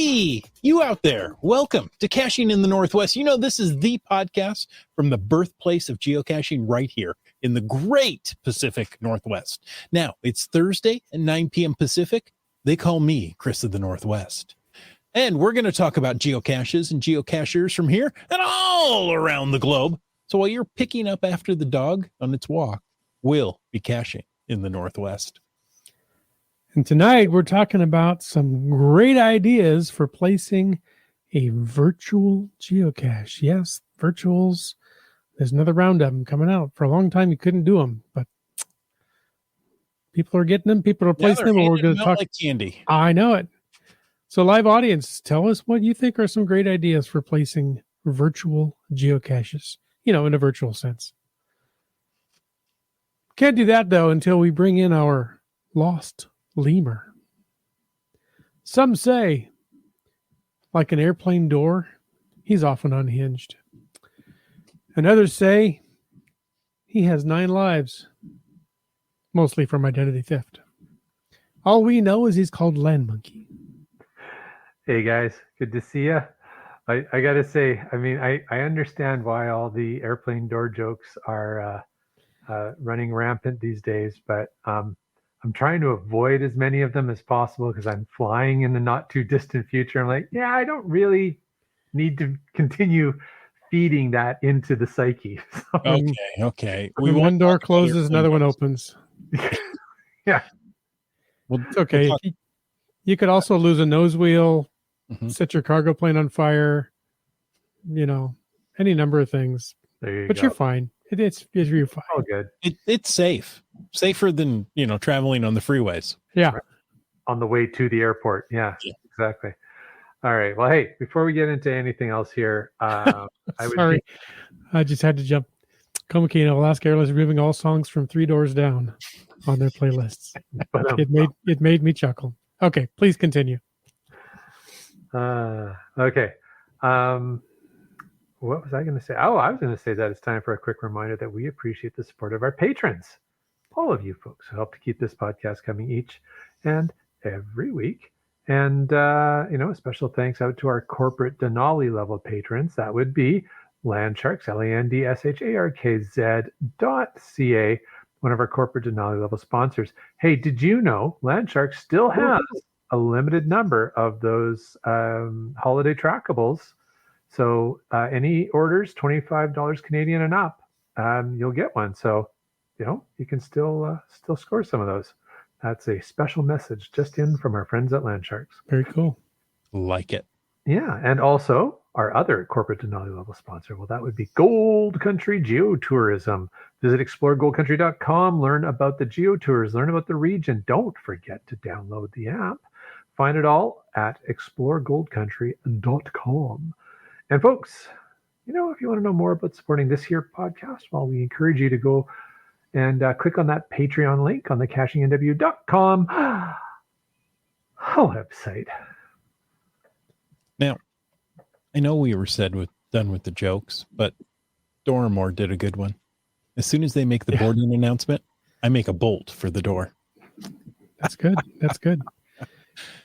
Hey, you out there. Welcome to Caching in the Northwest. You know, this is the podcast from the birthplace of geocaching right here in the great Pacific Northwest. Now, it's Thursday at 9 p.m. Pacific. They call me Chris of the Northwest. And we're going to talk about geocaches and geocachers from here and all around the globe. So while you're picking up after the dog on its walk, we'll be caching in the Northwest. And tonight we're talking about some great ideas for placing a virtual geocache. Yes, virtuals. There's another round of them coming out. For a long time, you couldn't do them, but people are getting them. People are placing them. And we're going to talk like candy. I know it. So, live audience, tell us what you think are some great ideas for placing virtual geocaches. You know, in a virtual sense. Can't do that though until we bring in our lost lemur. Some say, like an airplane door, he's often unhinged. And others say he has 9 lives, mostly from identity theft. All we know is he's called Land Monkey. Hey guys, good to see you. I got to say, I mean, I understand why all the airplane door jokes are running rampant these days, but I'm trying to avoid as many of them as possible because I'm flying in the not too distant future. I'm like, yeah, I don't really need to continue feeding that into the psyche. So, Okay. When one door closes, another one opens. Yeah. Well, it's okay. You could also lose a nose wheel, set your cargo plane on fire, you know, any number of things. But you're fine. It's you're fine. Oh, good. It's safe. Safer than, traveling on the freeways. Yeah. Right. On the way to the airport. Yeah, exactly. All right. Well, hey, before we get into anything else here, Sorry. I just had to jump. Comicino, Alaska Airlines removing all songs from 3 Doors Down on their playlists. It made me chuckle. Okay, please continue. Okay. What was I going to say? Oh, I was going to say that it's time for a quick reminder that we appreciate the support of our patrons. All of you folks who help to keep this podcast coming each and every week. And, a special thanks out to our corporate Denali level patrons. That would be Landsharks, LANDSHARKZ.ca, one of our corporate Denali level sponsors. Hey, did you know Landsharks still has a limited number of those holiday trackables? So any orders, $25 Canadian and up, you'll get one. So, you can still score some of those. That's a special message just in from our friends at Landsharks. Very cool. Like it. Yeah. And also our other corporate Denali level sponsor, well, that would be Gold Country Geotourism. Visit exploregoldcountry.com, learn about the geotours, learn about the region. Don't forget to download the app. Find it all at exploregoldcountry.com. And folks, if you want to know more about supporting this here podcast, well, we encourage you to go and click on that Patreon link on the cachingnw.com website. Now, I know we were done with the jokes, but Doramore did a good one. As soon as they make the boarding announcement, I make a bolt for the door. That's good. That's good.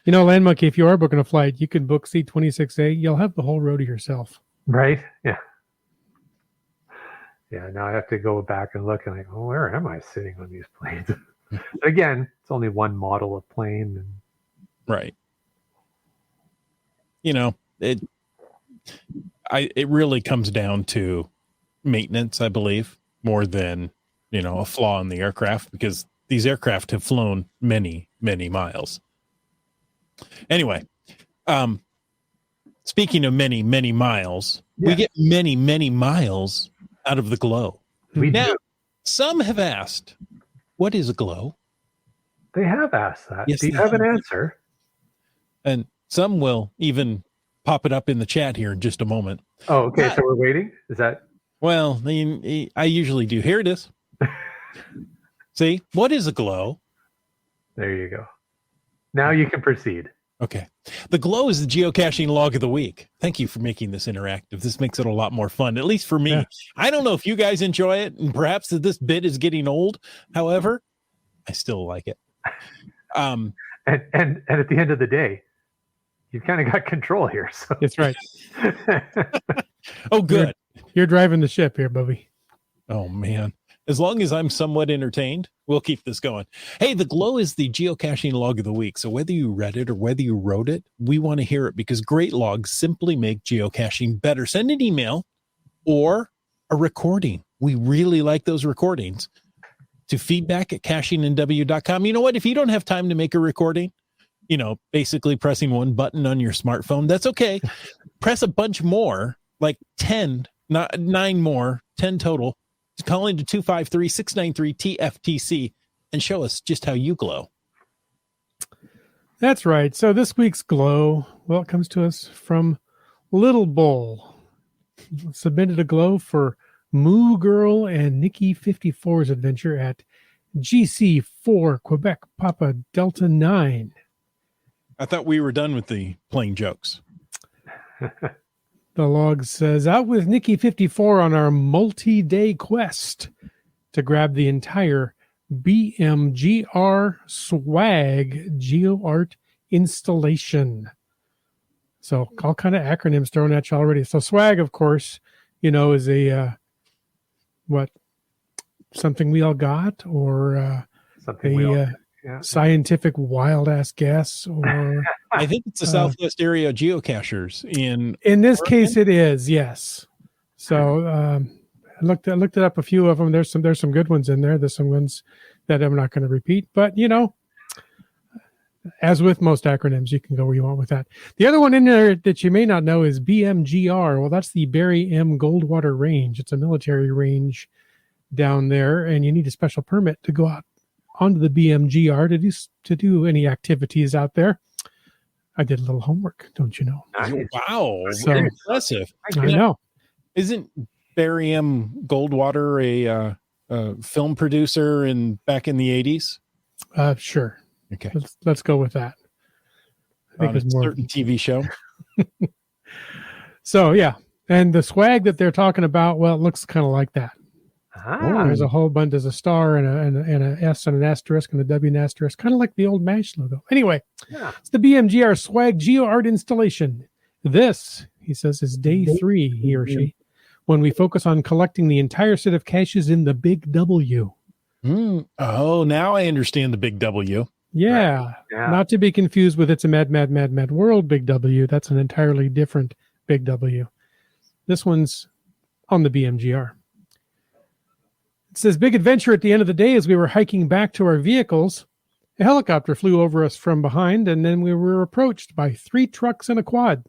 Land Monkey, if you are booking a flight, you can book C26A. You'll have the whole row to yourself. Right? Yeah. Yeah, now I have to go back and look and where am I sitting on these planes? Again, it's only one model of plane. Right. It really comes down to maintenance, I believe, more than, a flaw in the aircraft, because these aircraft have flown many, many miles. Anyway, speaking of many, many miles, we get many, many miles out of the glow. Do. Some have asked, what is a glow? They have asked that. Yes, do you have an answer? And some will even pop it up in the chat here in just a moment. Oh, okay. So we're waiting? Is that? Well, I usually do. Here it is. See, what is a glow? There you go. Now you can proceed. Okay. The glow is the geocaching log of the week. Thank you for making this interactive. This makes it a lot more fun, at least for me. Yeah. I don't know if you guys enjoy it, and perhaps this bit is getting old. However, I still like it. And at the end of the day, you've kind of got control here. So That's right. Oh, good. You're driving the ship here, Bubby. Oh, man. As long as I'm somewhat entertained, we'll keep this going. Hey, the glow is the geocaching log of the week. So whether you read it or whether you wrote it, we want to hear it because great logs simply make geocaching better. Send an email or a recording. We really like those recordings to feedback@cachingandw.com. You know what? If you don't have time to make a recording, basically pressing one button on your smartphone, that's okay. Press a bunch more, like 10, not 9 more, 10 total. Call into 253-693-TFTC and show us just how you glow. That's right. So this week's glow, well, it comes to us from Little Bull. Submitted a glow for Moo Girl and Nikki 54's adventure at GC4 Quebec Papa Delta 9. I thought we were done with the plain jokes. The log says, out with Nikki 54 on our multi-day quest to grab the entire BMGR swag GeoArt installation. So all kind of acronyms thrown at you already. So swag, of course, is a something we all got, or something we all scientific wild ass guess, or I think it's the Southwest area geocachers in this Oregon? case it is, yes. So I looked it up, a few of them. There's some good ones in there. There's some ones that I'm not going to repeat, but as with most acronyms, you can go where you want with that. The other one in there that you may not know is BMGR. Well, that's the Barry M. Goldwater Range. It's a military range down there, and you need a special permit to go out onto the BMGR to do any activities out there. I did a little homework, don't you know? Nice. Wow, So very impressive. I know. Isn't Barry M. Goldwater a film producer back in the 80s? Sure. Okay. Let's go with that. I think On it's a more certain TV show. So yeah, and the swag that they're talking about, well, it looks kind of like that. There's a whole bunch. There's a star and a S and an asterisk and a W and an asterisk, kind of like the old MASH logo. Anyway, It's the BMGR swag GeoArt installation. This, he says, is day 3, he or she, when we focus on collecting the entire set of caches in the Big W. Oh, now I understand the Big W. Yeah, Right. Yeah. Not to be confused with It's a Mad, Mad, Mad, Mad World Big W. That's an entirely different Big W. This one's on the BMGR. It says, big adventure at the end of the day as we were hiking back to our vehicles. A helicopter flew over us from behind, and then we were approached by 3 trucks and a quad,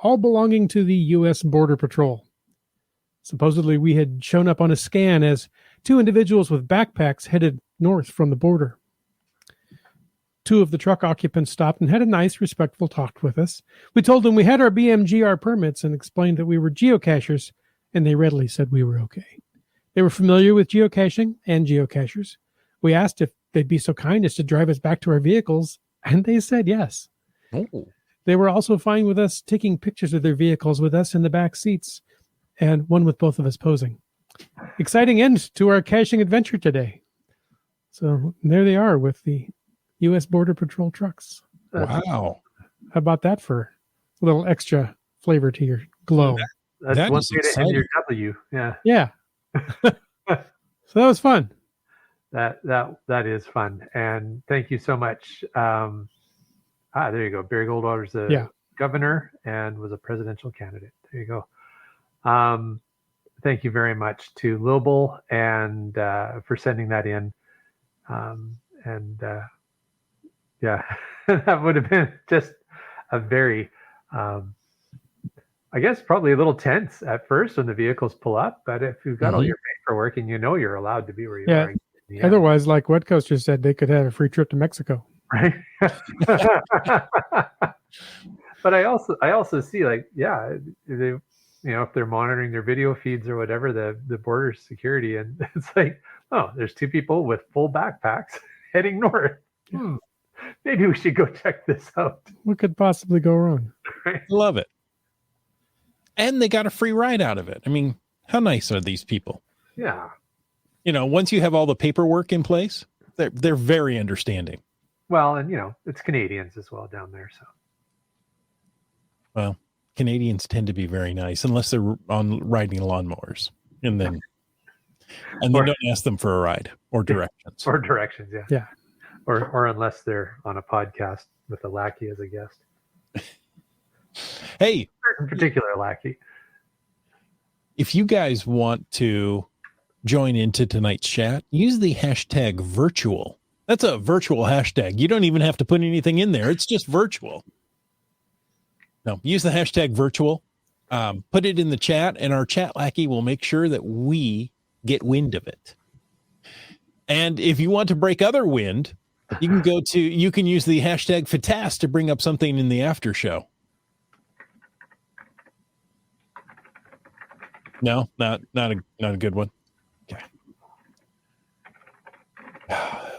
all belonging to the U.S. Border Patrol. Supposedly, we had shown up on a scan as 2 individuals with backpacks headed north from the border. 2 of the truck occupants stopped and had a nice, respectful talk with us. We told them we had our BMGR permits and explained that we were geocachers, and they readily said we were okay. They were familiar with geocaching and geocachers. We asked if they'd be so kind as to drive us back to our vehicles, and they said yes. Oh. They were also fine with us taking pictures of their vehicles with us in the back seats, and one with both of us posing. Exciting end to our caching adventure today. So there they are with the U.S. Border Patrol trucks. Wow. How about that for a little extra flavor to your glow? That's That one is way to end exciting. your W. Yeah. Yeah. So that was fun. That is fun. And thank you so much. There you go. Barry Goldwater's the governor and was a presidential candidate. There you go. Thank you very much to Lil and for sending that in. That would have been just a very I guess probably a little tense at first when the vehicles pull up, but if you've got all your paperwork and you're allowed to be where you are. Yeah. Otherwise, like Wet Coaster said, they could have a free trip to Mexico. Right. But I also see they, if they're monitoring their video feeds or whatever, the border security, and it's like, oh, there's 2 people with full backpacks heading north. Maybe we should go check this out. What could possibly go wrong? Right? Love it. And they got a free ride out of it. I mean, how nice are these people? Yeah. Once you have all the paperwork in place, they're very understanding. Well, and it's Canadians as well down there. So Well, Canadians tend to be very nice unless they're on riding lawnmowers, and then don't ask them for a ride or directions. Or directions, yeah. Yeah. Or unless they're on a podcast with a lackey as a guest. Hey, In particular, lackey. if you guys want to join into tonight's chat, use the hashtag virtual. That's a virtual hashtag. You don't even have to put anything in there. It's just virtual. No, use the hashtag virtual. Put it in the chat, and our chat lackey will make sure that we get wind of it. And if you want to break other wind, you can use the hashtag FATAS to bring up something in the after show. No, not a good one. Okay.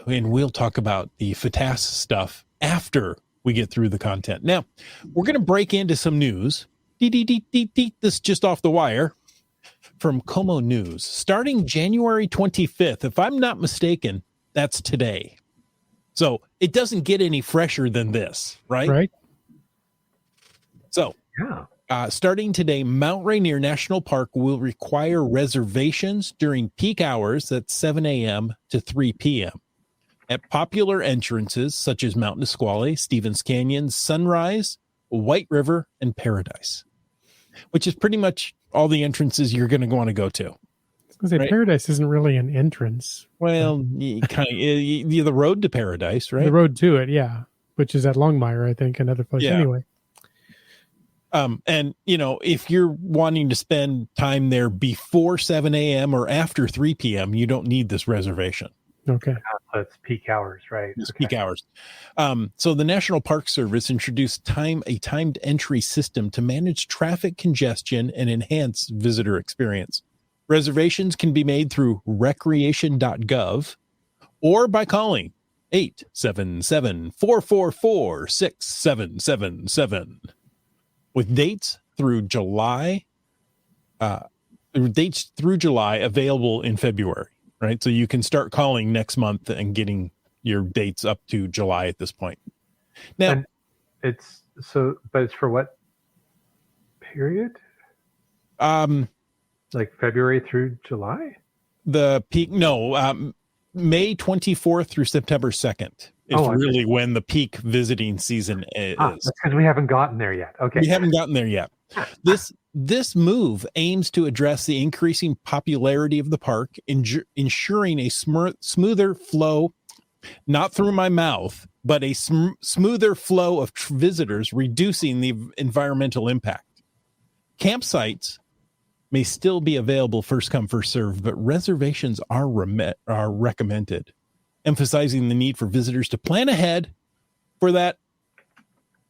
And we'll talk about the FATAS stuff after we get through the content. Now, we're going to break into some news. This just off the wire from Como News. Starting January 25th, if I'm not mistaken, that's today. So it doesn't get any fresher than this, right? Right. So, starting today, Mount Rainier National Park will require reservations during peak hours at 7 a.m. to 3 p.m. at popular entrances such as Mount Nisqually, Stevens Canyon, Sunrise, White River, and Paradise, which is pretty much all the entrances you're going to want to go to. I was gonna say, right? Paradise isn't really an entrance. Well, the road to Paradise, right? The road to it, yeah, which is at Longmire, I think, another place. Yeah. Anyway. And if you're wanting to spend time there before 7 a.m. or after 3 p.m., you don't need this reservation. Okay. That's peak hours, right? It's peak hours. So the National Park Service introduced a timed entry system to manage traffic congestion and enhance visitor experience. Reservations can be made through recreation.gov or by calling 877-444-6777 with dates through July available in February, right? So you can start calling next month and getting your dates up to July at this point. Now, And it's for what period? Like February through July? the peak, May 24th through September 2nd is really when the peak visiting season is. That's because we haven't gotten there yet. Okay. We haven't gotten there yet. This move aims to address the increasing popularity of the park, ensuring a smoother flow, not through my mouth, but a smoother flow of visitors, reducing the environmental impact. Campsites may still be available first come, first serve, but reservations are recommended, emphasizing the need for visitors to plan ahead for that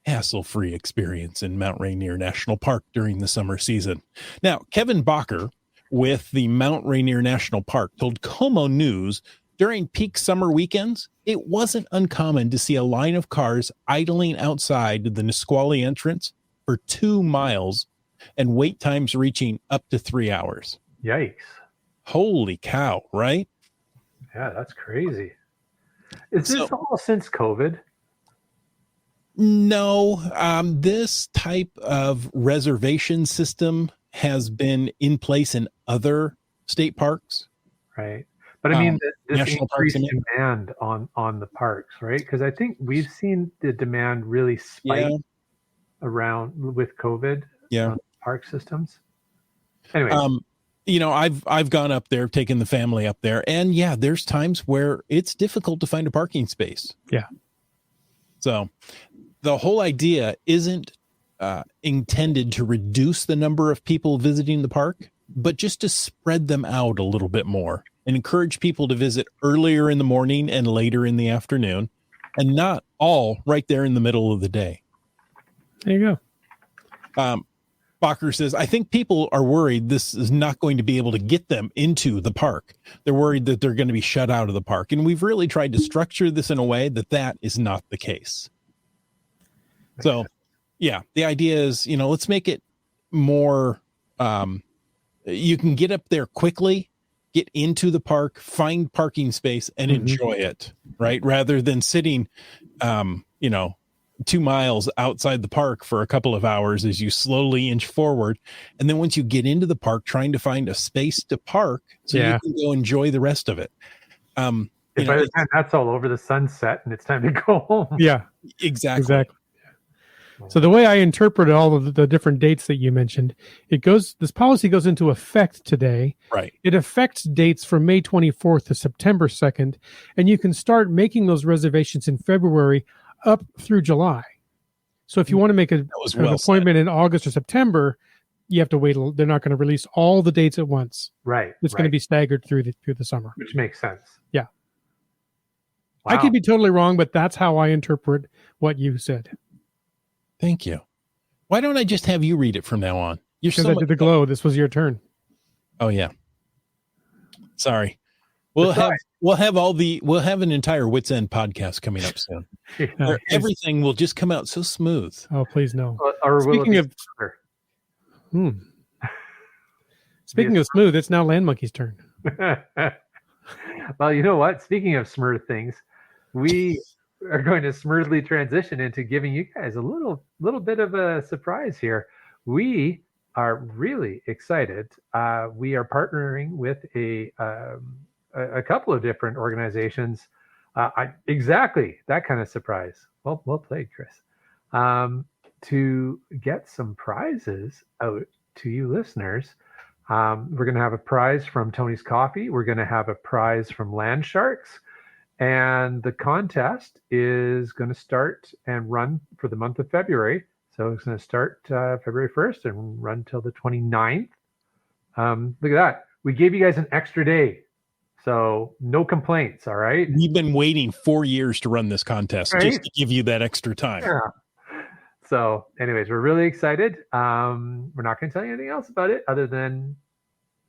hassle-free experience in Mount Rainier National Park during the summer season. Now, Kevin Bacher with the Mount Rainier National Park told Como News during peak summer weekends, it wasn't uncommon to see a line of cars idling outside the Nisqually entrance for 2 miles and wait times reaching up to 3 hours. Yikes. Holy cow, right? Yeah, that's crazy. Is this all since COVID? No, this type of reservation system has been in place in other state parks. Right. But I mean, this national parks increased demand on the parks, right? Because I think we've seen the demand really spike around with COVID. Yeah. Park systems. Anyway, I've gone up there, taken the family up there, and there's times where it's difficult to find a parking space. Yeah. So the whole idea isn't intended to reduce the number of people visiting the park, but just to spread them out a little bit more and encourage people to visit earlier in the morning and later in the afternoon, and not all right there in the middle of the day. There you go. Bacher says, I think people are worried this is not going to be able to get them into the park. They're worried that they're going to be shut out of the park. And we've really tried to structure this in a way that is not the case. So, the idea is, let's make it more, you can get up there quickly, get into the park, find parking space and enjoy it, right? Rather than sitting, 2 miles outside the park for a couple of hours as you slowly inch forward. And then once you get into the park, trying to find a space to park so you can go enjoy the rest of it. By the time that's all over, the sun's set and it's time to go home. Yeah, exactly. So the way I interpret all of the different dates that you mentioned, this policy goes into effect today. Right. It affects dates from May 24th to September 2nd, and you can start making those reservations in February up through July. So if you want to make an appointment in August or September, you have to wait. They're not going to release all the dates at once. Right. It's going to be staggered through the summer. Which makes sense. Yeah. Wow. I could be totally wrong, but that's how I interpret what you said. Thank you. Why don't I just have you read it from now on? Because I did the glow. This was your turn. Oh yeah. Sorry. We'll have an entire Wits End podcast coming up soon. Where everything will just come out so smooth. Oh, please no. Speaking of smooth, it's now Land Monkey's turn. Well, you know what? Speaking of smooth things, we are going to smoothly transition into giving you guys a little bit of a surprise here. We are really excited. We are partnering with a couple of different organizations. Exactly that kind of surprise. Well played, Chris. To get some prizes out to you listeners. We're going to have a prize from Tony's Coffee. We're going to have a prize from Land Sharks. And the contest is going to start and run for the month of February. So it's going to start February 1st and run till the 29th. Look at that. We gave you guys an extra day. So no complaints, all right? We've been waiting 4 years to run this contest just to give you that extra time. Yeah. So anyways, we're really excited. We're not going to tell you anything else about it other than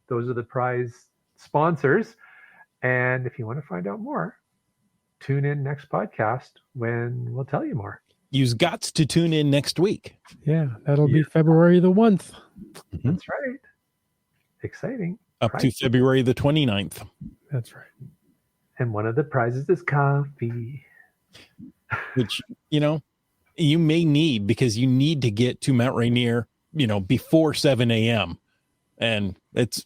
those are the prize sponsors. And if you want to find out more, tune in next podcast when we'll tell you more. You've got to tune in next week. Yeah, that'll be February the 1st. Mm-hmm. That's right. Exciting. Up to February the 29th. That's right. And one of the prizes is coffee. Which, you may need because you need to get to Mount Rainier, before 7 a.m. And it's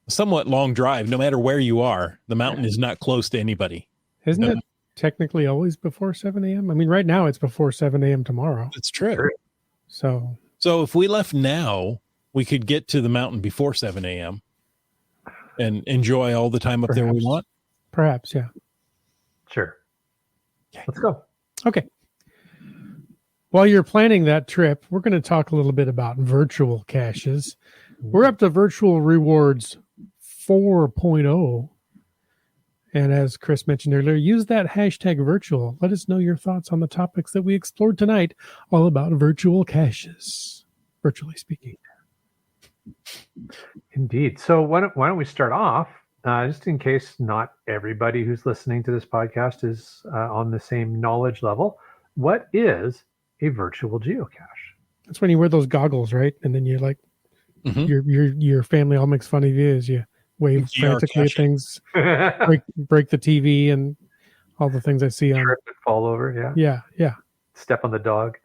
a somewhat long drive, no matter where you are. The mountain is not close to anybody. Isn't it technically always before 7 a.m.? I mean, right now it's before 7 a.m. tomorrow. That's true. So if we left now, we could get to the mountain before 7 a.m. and enjoy all the time up there we want. Perhaps, yeah. Sure. Let's go. Okay. While you're planning that trip, we're going to talk a little bit about virtual caches. We're up to Virtual Rewards 4.0. And as Chris mentioned earlier, use that hashtag virtual. Let us know your thoughts on the topics that we explored tonight, all about virtual caches, virtually speaking. Indeed. So why don't we start off, just in case not everybody who's listening to this podcast is on the same knowledge level. What is a virtual geocache? That's when you wear those goggles, right? And then you're like, your family all makes fun of you as you wave frantically at things, break the TV and all the things I see on. Trip and fall over, yeah. Step on the dog.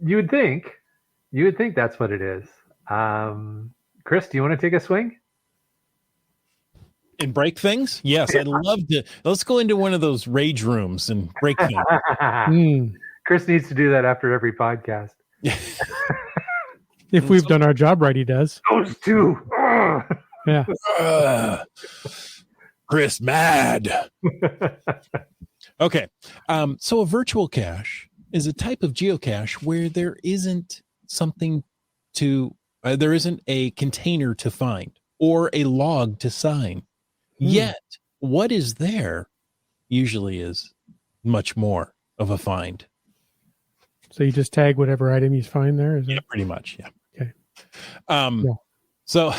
You would think that's what it is. Chris, do you want to take a swing? And break things? Yes, I'd love to. Let's go into one of those rage rooms and break things. Chris needs to do that after every podcast. If we've done our job right, he does. Those two. Yeah. Chris mad. Okay. So a virtual cache is a type of geocache where there isn't there isn't a container to find or a log to sign. Yet what is there usually is much more of a find. So you just tag whatever item you find there? Yeah, pretty much. Yeah. Okay. So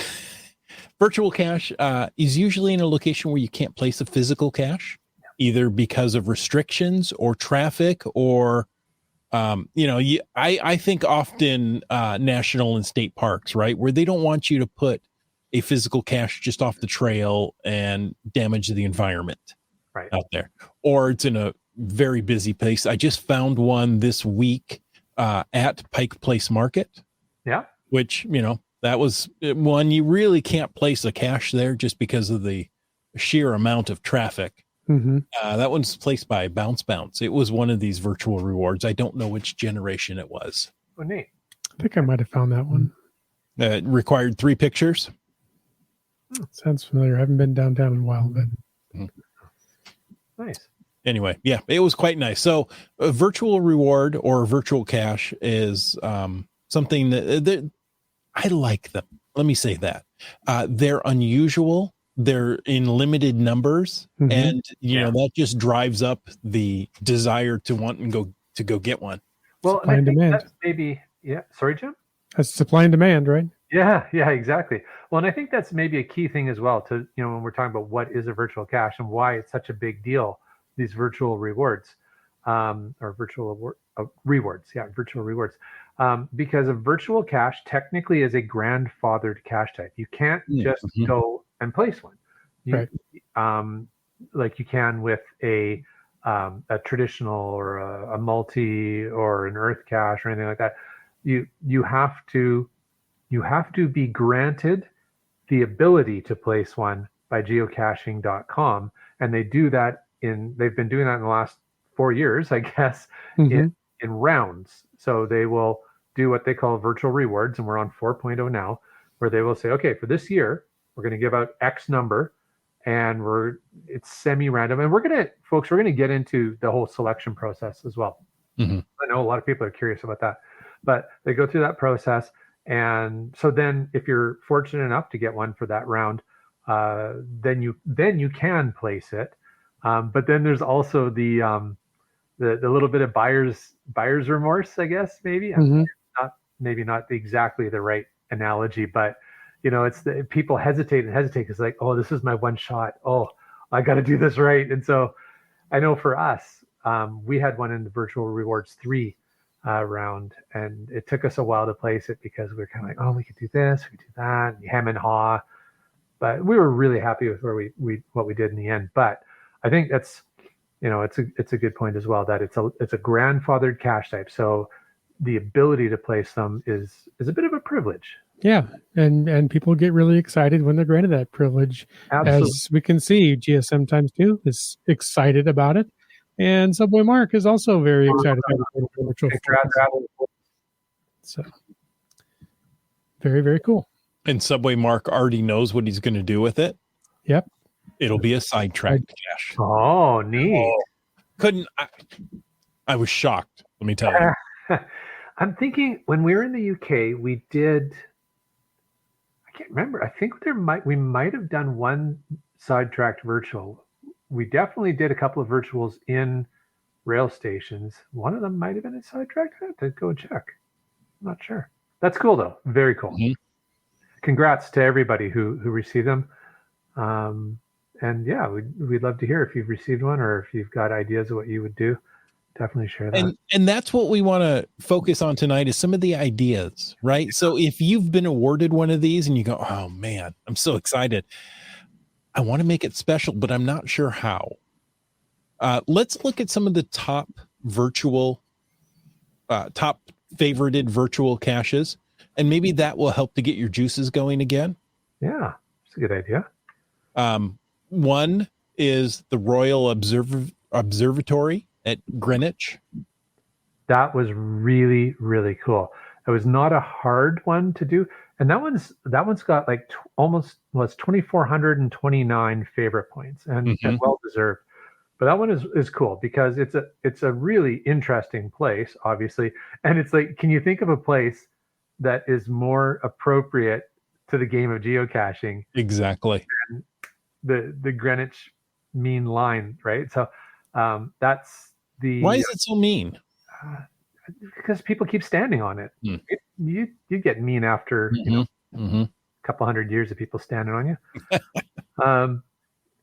virtual cache is usually in a location where you can't place a physical cache, either because of restrictions or traffic or, I think often national and state parks, right, where they don't want you to put a physical cache just off the trail and damage the environment out there. Or it's in a very busy place. I just found one this week at Pike Place Market. Yeah. Which, that was one. You really can't place a cache there just because of the sheer amount of traffic. Mm-hmm. That one's placed by Bounce. It was one of these virtual rewards. I don't know which generation it was. Oh, neat. I think I might have found that one. It required 3 pictures. Sounds familiar. I haven't been downtown in a while, but Nice. Anyway, yeah, it was quite nice. So a virtual reward or virtual cache is something that I like them. Let me say that. They're unusual. They're in limited numbers. Mhm. And, that just drives up the desire to want and go get one. Well, Supply and I and think demand. that's maybe, yeah. Sorry, Jim? That's supply and demand, right? Yeah, exactly. Well, and I think that's maybe a key thing as well to, when we're talking about what is a virtual cache and why it's such a big deal, these virtual rewards, or virtual rewards. Yeah, virtual rewards. Because a virtual cache technically is a grandfathered cache type. You can't just go and place one. Right. Like you can with a traditional or a multi or an earth cache or anything like that. You have to be granted the ability to place one by geocaching.com, and they've been doing that in the last 4 years, I guess, in rounds. So they will do what they call virtual rewards, and we're on 4.0 now, where they will say, okay, for this year, we're going to give out X number, and it's semi-random, and we're going to get into the whole selection process as well. Mm-hmm. I know a lot of people are curious about that, but they go through that process. And so then if you're fortunate enough to get one for that round, then you can place it. But then there's also the little bit of buyer's remorse, I guess, maybe. Maybe not exactly the right analogy, but it's people hesitate because like, oh, this is my one shot. Oh, I got to do this right. And so I know for us, we had one in the virtual rewards 3 round, and it took us a while to place it because we were kind of like, oh, we could do this, we could do that, and hem and haw. But we were really happy with what we did in the end. But I think that's it's a good point as well, that it's a grandfathered cache type. So the ability to place them is a bit of a privilege. Yeah, and people get really excited when they're granted that privilege. Absolutely. As we can see, GSM times 2 is excited about it, and Subway Mark is also very excited about it. So very, very cool. And Subway Mark already knows what he's going to do with it. Yep. It'll be a sidetrack cache. Oh, neat. I was shocked, let me tell you. I'm thinking when we were in the UK, we did, I can't remember. I think we might have done one sidetracked virtual. We definitely did a couple of virtuals in rail stations. One of them might have been a sidetracked. I have to go check. I'm not sure. That's cool though. Very cool. Mm-hmm. Congrats to everybody who received them. And yeah, we'd love to hear if you've received one or if you've got ideas of what you would do. Definitely share that. And that's what we want to focus on tonight, is some of the ideas, right? So if you've been awarded one of these and you go, oh man, I'm so excited, I want to make it special, but I'm not sure how. Let's look at some of the top favorited virtual caches, and maybe that will help to get your juices going again. Yeah, it's a good idea. One is the Royal Observatory at Greenwich. That was really, really cool. It was not a hard one to do, and that one's got like almost 2,429 favorite points, and well deserved. But that one is cool because it's a really interesting place, obviously, and it's like, can you think of a place that is more appropriate to the game of geocaching? Exactly. than the Greenwich Mean Line, right? So that's the. Why is it so mean? Because people keep standing on it. You get mean after a couple hundred years of people standing on you.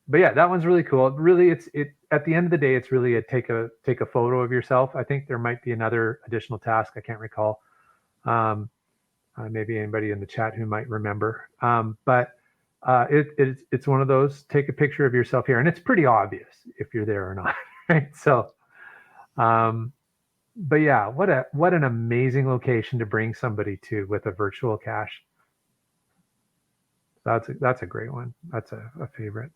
But yeah, that one's really cool. Really, it at the end of the day, it's really a take a photo of yourself. I think there might be another additional task. I can't recall. Maybe anybody in the chat who might remember. But it's one of those, take a picture of yourself here, and it's pretty obvious if you're there or not, right? So But yeah, what an amazing location to bring somebody to with a virtual cache. That's a great one. That's a favorite.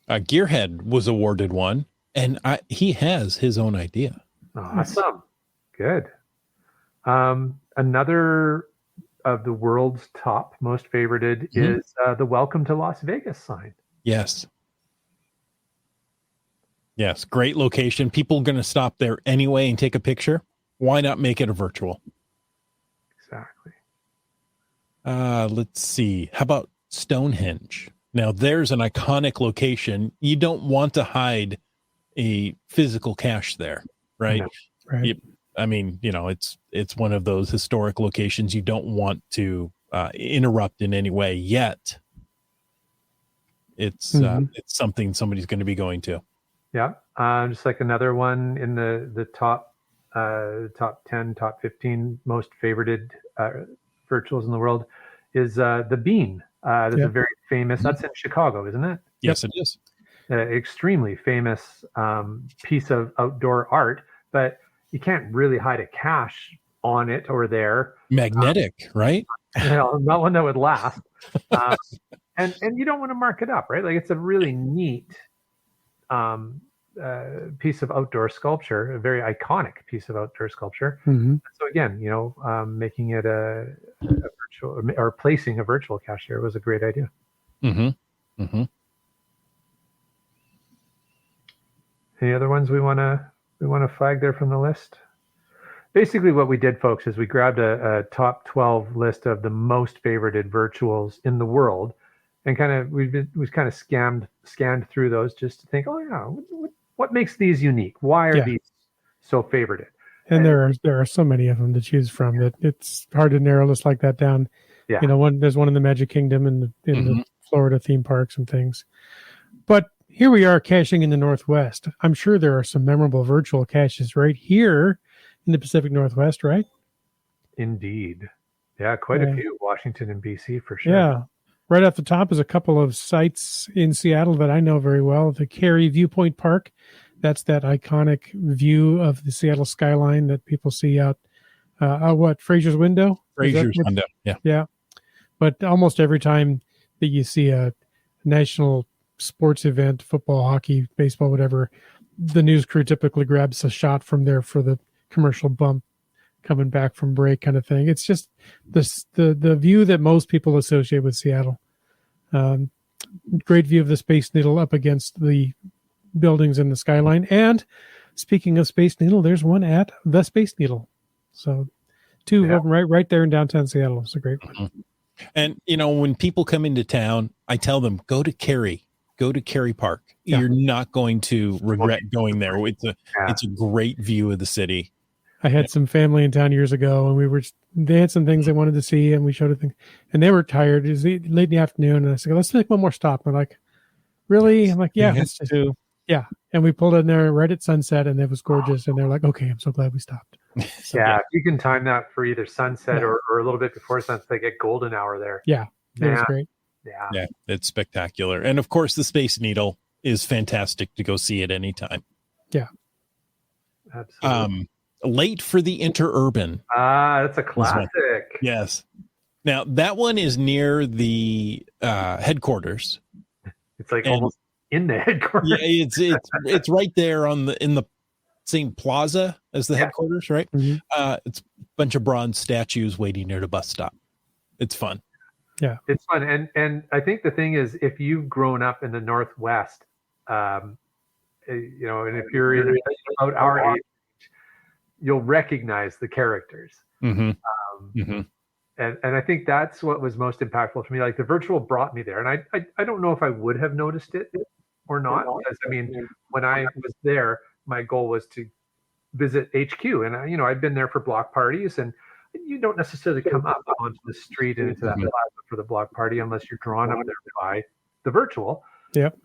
Gearhead was awarded one, and he has his own idea. Awesome. Good. Another of the world's top most favorited is the Welcome to Las Vegas sign. Yes. Yes. Great location. People are going to stop there anyway and take a picture. Why not make it a virtual? Exactly. Let's see. How about Stonehenge? Now, there's an iconic location. You don't want to hide a physical cache there, right? No. Right. It's one of those historic locations you don't want to interrupt in any way. Yet, it's something somebody's going to be going to. Yeah. Just like another one in the top 10, top 15 most favorited virtuals in the world is the Bean. That's a very famous. That's in Chicago, isn't it? Yes, it is. Extremely famous piece of outdoor art, but you can't really hide a cache on it or there. Magnetic, right? Not one that would last. And you don't want to mark it up, right? Like, it's a really neat piece of outdoor sculpture, a very iconic piece of outdoor sculpture. So again, making it a virtual or placing a virtual cache there was a great idea. Any other ones we want to flag there from the list? Basically, what we did, folks, is we grabbed a top 12 list of the most favorited virtuals in the world, and we've kind of scanned through those just to think, what makes these unique? Why are these so favorited? And there are so many of them to choose from that it's hard to narrow a list like that down. Yeah. There's one in the Magic Kingdom and in the Florida theme parks and things. But here we are caching in the Northwest. I'm sure there are some memorable virtual caches right here in the Pacific Northwest, right? Indeed. Yeah, quite a few. Washington and BC for sure. Yeah. Right off the top is a couple of sites in Seattle that I know very well. The Cary Viewpoint Park. That's that iconic view of the Seattle skyline that people see out Fraser's Window? Fraser's Window, yeah. Yeah. But almost every time that you see a national sports event, football, hockey, baseball, whatever, the news crew typically grabs a shot from there for the commercial bump coming back from break kind of thing. It's just the view that most people associate with Seattle. Great view of the Space Needle up against the buildings in the skyline. And speaking of Space Needle, there's one at the Space Needle. So two of them right there in downtown Seattle. It's a great one. And, when people come into town, I tell them, go to Cary Park. Yeah. You're not going to regret going there. It's a great view of the city. I had some family in town years ago, and they had some things they wanted to see, and we showed a thing, and they were tired. It was late in the afternoon, and I said, let's make one more stop. And I'm like, really? I'm like, yeah, let's just do. Yeah. And we pulled in there right at sunset, and it was gorgeous. And they're like, okay, I'm so glad we stopped. So, if you can time that for either sunset or a little bit before sunset, they get golden hour there. Yeah. That was great. Yeah, it's spectacular. And of course, the Space Needle is fantastic to go see at any time. Yeah. Absolutely. Late for the Interurban. That's a classic. Yes. Now, that one is near the headquarters. It's like almost in the headquarters. Yeah, it's right there in the same plaza as the headquarters, right? Mm-hmm. It's a bunch of bronze statues waiting near the bus stop. It's fun. Yeah, it's fun. And I think the thing is, if you've grown up in the Northwest, and if you're in about our age, you'll recognize the characters. And I think that's what was most impactful for me. Like, the virtual brought me there, and I don't know if I would have noticed it or not, because when I was there, my goal was to visit HQ, and I'd been there for block parties, and you don't necessarily come up onto the street and into that plaza for the block party unless you're drawn up there by the virtual. Yep.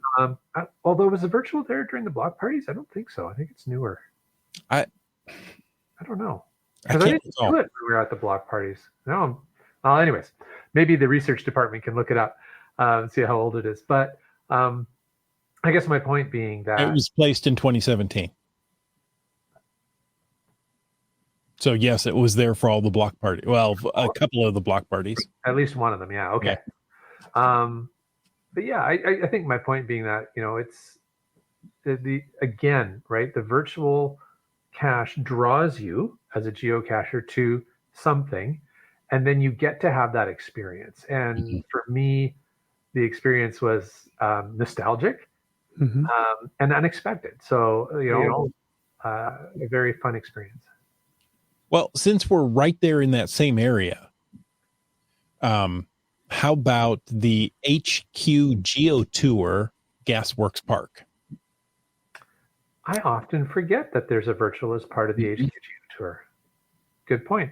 Although, was the virtual there during the block parties? I don't think so. I think it's newer. I don't know. Because I didn't do it when we were at the block parties. No. Well, anyways, maybe the research department can look it up and see how old it is. But I guess my point being that it was placed in 2017. So yes, it was there for all the block party. Well, a couple of the block parties. At least one of them, yeah. Okay. But yeah, I think my point being that, it's the again, right? The virtual cache draws you as a geocacher to something, and then you get to have that experience. And for me, the experience was nostalgic and unexpected. So, a very fun experience. Well, since we're right there in that same area, how about the HQ Geo Tour Gasworks Park? I often forget that there's a virtual as part of the HQ Geo Tour. Good point.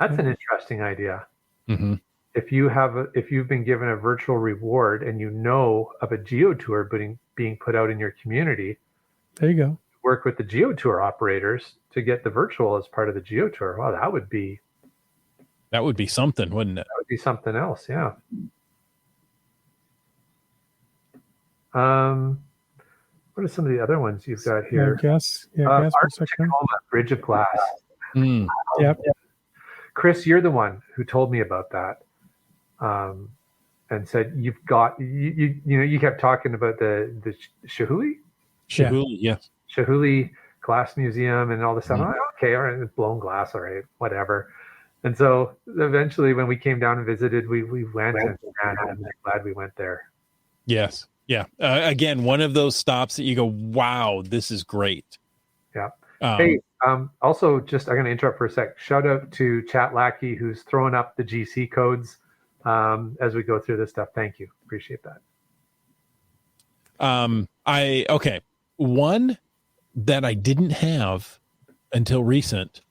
That's an interesting idea. Mm-hmm. If you've been given a virtual reward and you know of a Geo Tour being put out in your community, there you go. Work with the Geo Tour operators to get the virtual as part of the Geo Tour. Wow, that would be something, wouldn't it? That would be something else, yeah. What are some of the other ones you've got here? Gas Tacoma, Bridge of Glass. Yep. Chris, you're the one who told me about that, and said you've got you kept talking about the Shahuli, yes, Shahuli Glass Museum and all this stuff. I'm like, okay, all right, it's blown glass, all right, whatever. And so eventually, when we came down and visited, we went, and I'm glad we went there. Yes, yeah. Again, one of those stops that you go, wow, this is great. Yeah. Hey, also, I'm going to interrupt for a sec. Shout out to Chat Lackey, who's throwing up the GC codes as we go through this stuff. Thank you. Appreciate that. One that I didn't have until recent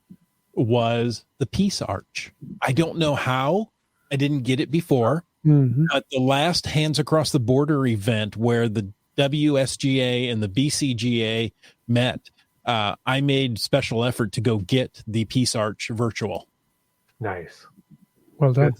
was the Peace Arch. I don't know how I didn't get it before. But the last Hands Across the Border event where the WSGA and the BCGA met, I made special effort to go get the Peace Arch virtual. Nice. Well done.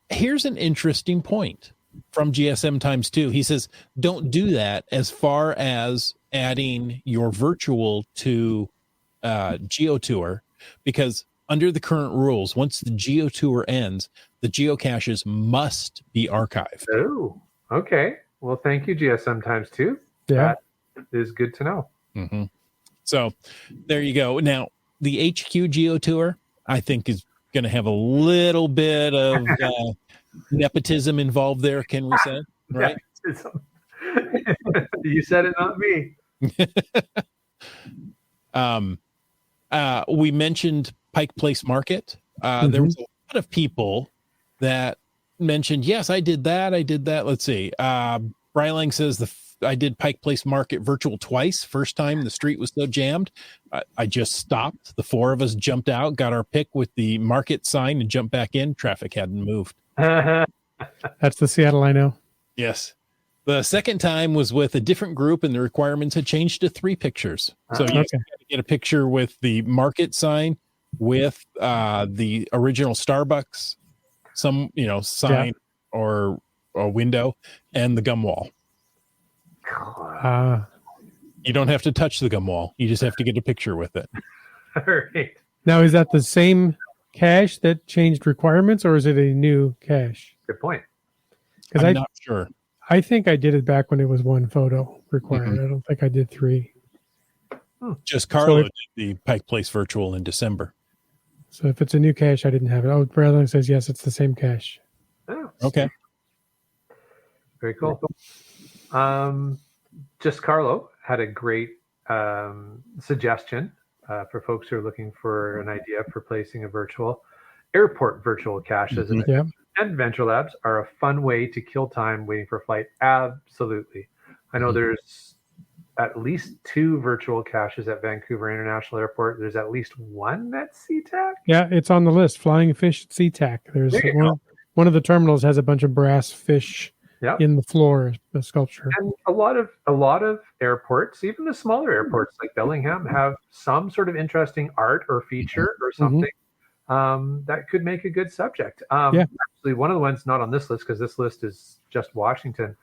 Here's an interesting point from GSM times 2. He says, don't do that as far as adding your virtual to GeoTour, because under the current rules, once the GeoTour ends, the geocaches must be archived. Oh, okay. Well, thank you, GSM times 2. Yeah. That is good to know. Mm-hmm. So there you go. Now, the HQ GeoTour, I think, is going to have a little bit of nepotism involved there, can we say? Right? You said it, not me. We mentioned Pike Place Market. There was a lot of people that mentioned, yes, I did that. Let's see. Brylang says I did Pike Place Market virtual twice. First time the street was so jammed, I just stopped. The 4 of us jumped out, got our pick with the market sign, and jumped back in. Traffic hadn't moved. That's the Seattle I know. Yes. The second time was with a different group, and the requirements had changed to 3 pictures. So you got to get a picture with the market sign, with the original Starbucks, some sign or a window, and the gum wall. You don't have to touch the gum wall. You just have to get a picture with it. All right. Now, is that the same cache that changed requirements, or is it a new cache? Good point. Because I'm not sure. I think I did it back when it was 1 photo required. I don't think I did 3. Just Carlo did the Pike Place virtual in December. So if it's a new cache, I didn't have it. Oh, Bradley says, yes, it's the same cache. Oh, okay. Very cool. Just Carlo had a great suggestion for folks who are looking for an idea for placing a virtual. Airport virtual caches and Adventure Labs are a fun way to kill time waiting for a flight. Absolutely. I know there's at least 2 virtual caches at Vancouver International Airport. There's at least 1 at SeaTac. Yeah, it's on the list. Flying Fish at SeaTac. There's one of the terminals has a bunch of brass fish in the floor, the sculpture. And a lot of airports, even the smaller airports like Bellingham, have some sort of interesting art or feature or something that could make a good subject. Actually, one of the ones not on this list, because this list is just Washington,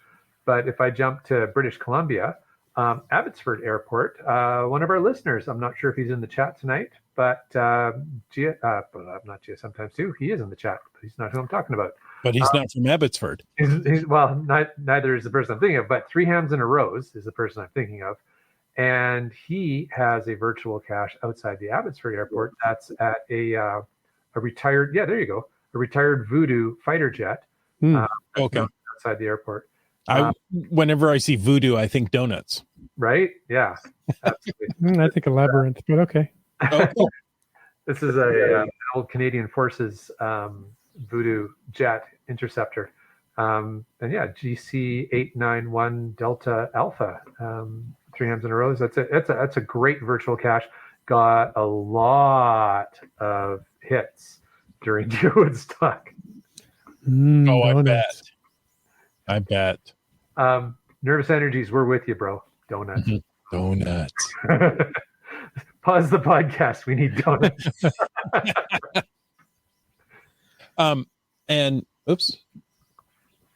but if I jump to British Columbia, Abbotsford Airport. One of our listeners, I'm not sure if he's in the chat tonight, but not Gia, sometimes too. He is in the chat, but he's not who I'm talking about. But he's not from Abbotsford. Neither is the person I'm thinking of, but Three Hams and a Rose is the person I'm thinking of. And he has a virtual cache outside the Abbotsford Airport. That's at a retired, there you go, a retired Voodoo fighter jet. Okay. Outside the airport. Whenever I see Voodoo, I think donuts. Right? Yeah. Absolutely. I think a labyrinth, but okay. Oh, This is an old Canadian Forces Voodoo jet interceptor. GC 891 Delta Alpha. Three Hams in a Row. That's a great virtual cache. Got a lot of hits during Woodstock. I bet. Nervous Energies, we're with you, bro. Donuts. Donuts. Pause the podcast. We need donuts. And oops.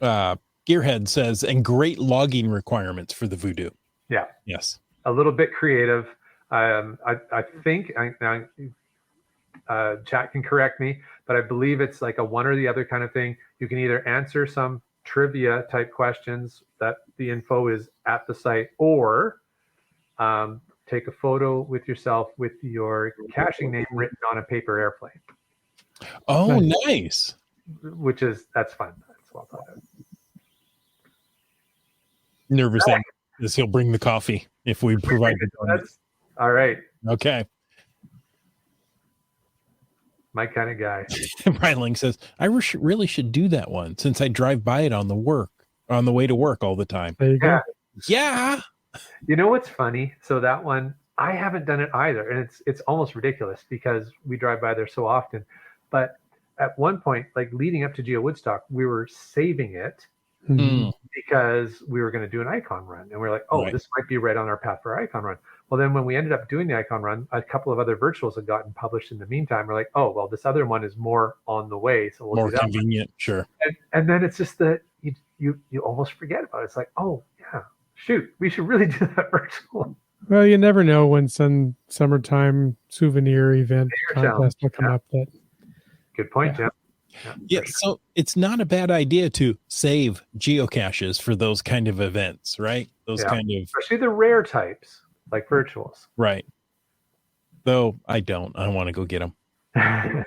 Gearhead says, and great logging requirements for the Voodoo. Yeah. Yes. A little bit creative. I think chat can correct me, but I believe it's like a one or the other kind of thing. You can either answer some trivia type questions that the info is at the site, or take a photo with yourself with your caching name written on a paper airplane. Oh, nice. That's fun. That's well thought out. Nervous is he'll bring the coffee if we provide the donuts. All right. Okay. My kind of guy. Ryling says, I really should do that one since I drive by it on the way to work all the time. There you go. Yeah. You know what's funny? So that one, I haven't done it either. And it's almost ridiculous because we drive by there so often. But at one point, like leading up to Geo Woodstock, we were saving it because we were going to do an icon run. And we're like, This might be right on our path for our icon run. Well, then when we ended up doing the icon run, a couple of other virtuals had gotten published in the meantime. We're like, this other one is more on the way. So we'll more do that convenient. one. Sure. And then it's just that you almost forget about it. It's like, shoot, we should really do that virtual. Well, you never know when some summertime souvenir event contest will come up. Good point, Jim. Yeah, so it's not a bad idea to save geocaches for those kind of events, right? Those kind of, especially the rare types like virtuals. Right. Though I don't want to go get them.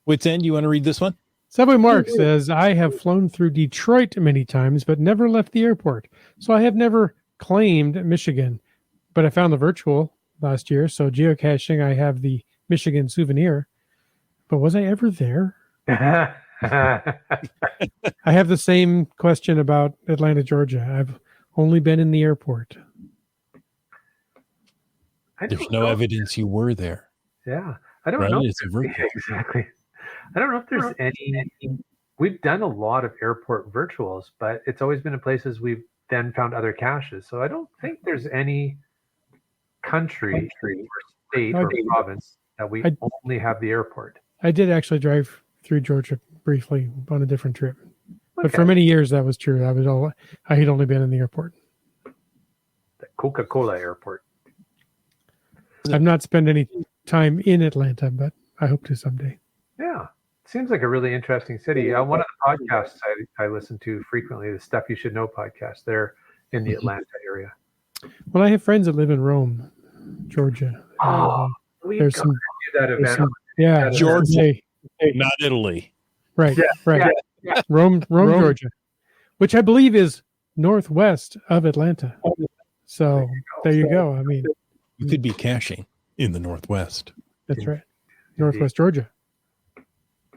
Wits End, you want to read this one? Subway Mark says, I have flown through Detroit many times, but never left the airport. So I have never claimed Michigan, but I found the virtual last year. So geocaching, I have the Michigan souvenir, but was I ever there? I have the same question about Atlanta, Georgia. I've only been in the airport. There's no evidence you were there. Yeah. I don't know. Exactly. I don't know if there's any. We've done a lot of airport virtuals, but it's always been in places we've then found other caches. So I don't think there's any country or state or province that we only have the airport. I did actually drive through Georgia briefly on a different trip, but for many years that was true. I had only been in the airport. The Coca-Cola airport. I've not spent any time in Atlanta, but I hope to someday. Yeah. Seems like a really interesting city. One of the podcasts I listen to frequently, the Stuff You Should Know podcast, they're in the Atlanta area. Well, I have friends that live in Rome, Georgia. There's some do that event. Georgia, not Italy. Right, right. Yeah. Rome, Georgia, which I believe is northwest of Atlanta. So there you go. I mean, you could be caching in the Northwest. That's right. Northwest Georgia.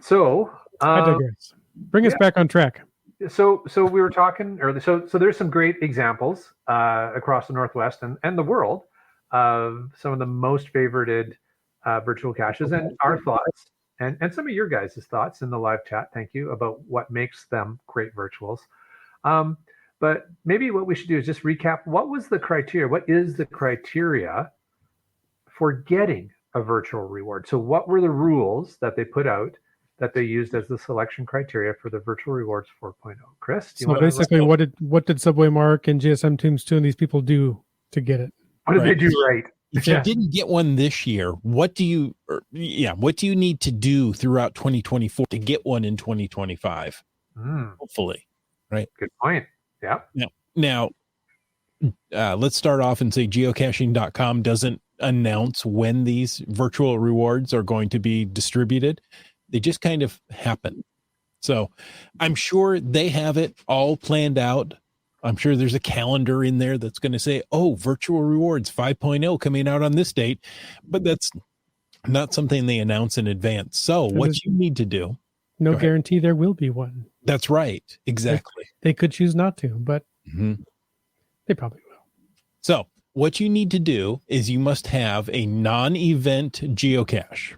So I digress. Bring us back on track. So we were talking earlier. So there's some great examples across the Northwest and the world of some of the most favorited virtual caches and our thoughts and some of your guys' thoughts in the live chat. Thank you, about what makes them great virtuals. But maybe what we should do is just recap. What was the criteria? What is the criteria for getting a virtual reward? So what were the rules that they put out that they used as the selection criteria for the virtual rewards 4.0? Chris, so basically, what did Subway Mark and GSM Teams 2 and these people do to get it. What did Right. they do right? If you didn't get one this year, what do you need to do throughout 2024 to get one in 2025? Hopefully, right? Good point. Yeah. Now, let's start off and say geocaching.com doesn't announce when these virtual rewards are going to be distributed. They just kind of happen. So I'm sure they have it all planned out. I'm sure there's a calendar in there that's going to say, oh, virtual rewards 5.0 coming out on this date, but that's not something they announce in advance. So what you need to do. No guarantee there will be one. That's right. Exactly. They could choose not to, but they probably will. So what you need to do is you must have a non-event geocache.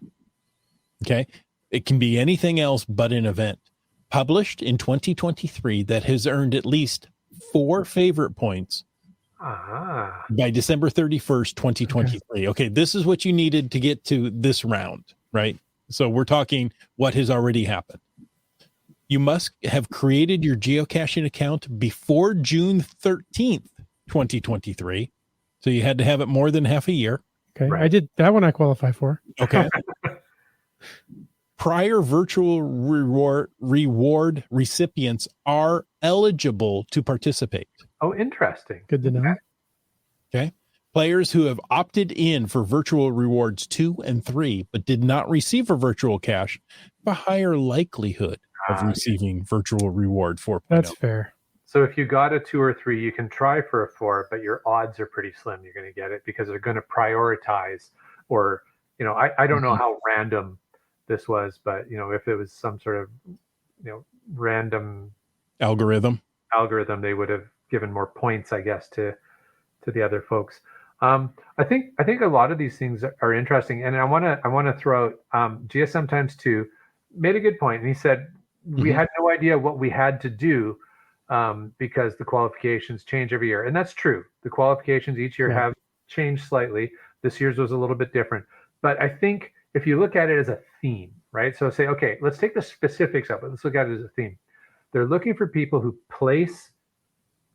Okay. It can be anything else but an event published in 2023 that has earned at least 4 favorite points by December 31st, 2023. Okay. This is what you needed to get to this round, right? So we're talking what has already happened. You must have created your geocaching account before June 13th, 2023. So you had to have it more than half a year. Okay. Right. I did that one. I qualify for. Okay. Prior virtual reward recipients are eligible to participate. Oh, interesting. Good to know. Okay. Players who have opted in for virtual rewards 2 and 3, but did not receive a virtual cache, have a higher likelihood of receiving virtual reward 4.0. That's fair. So if you got a 2 or 3, you can try for a 4, but your odds are pretty slim you're going to get it because they're going to prioritize, or, I don't know how random this was, but if it was some sort of random algorithm, they would have given more points, I guess, to the other folks. I think a lot of these things are interesting, and I want to throw out GSM times 2 made a good point, and he said we had no idea what we had to do because the qualifications change every year, and that's true. The qualifications each year have changed slightly. This year's was a little bit different, but I think if you look at it as a theme, right? So say, okay, let's take the specifics of it. Let's look at it as a theme. They're looking for people who place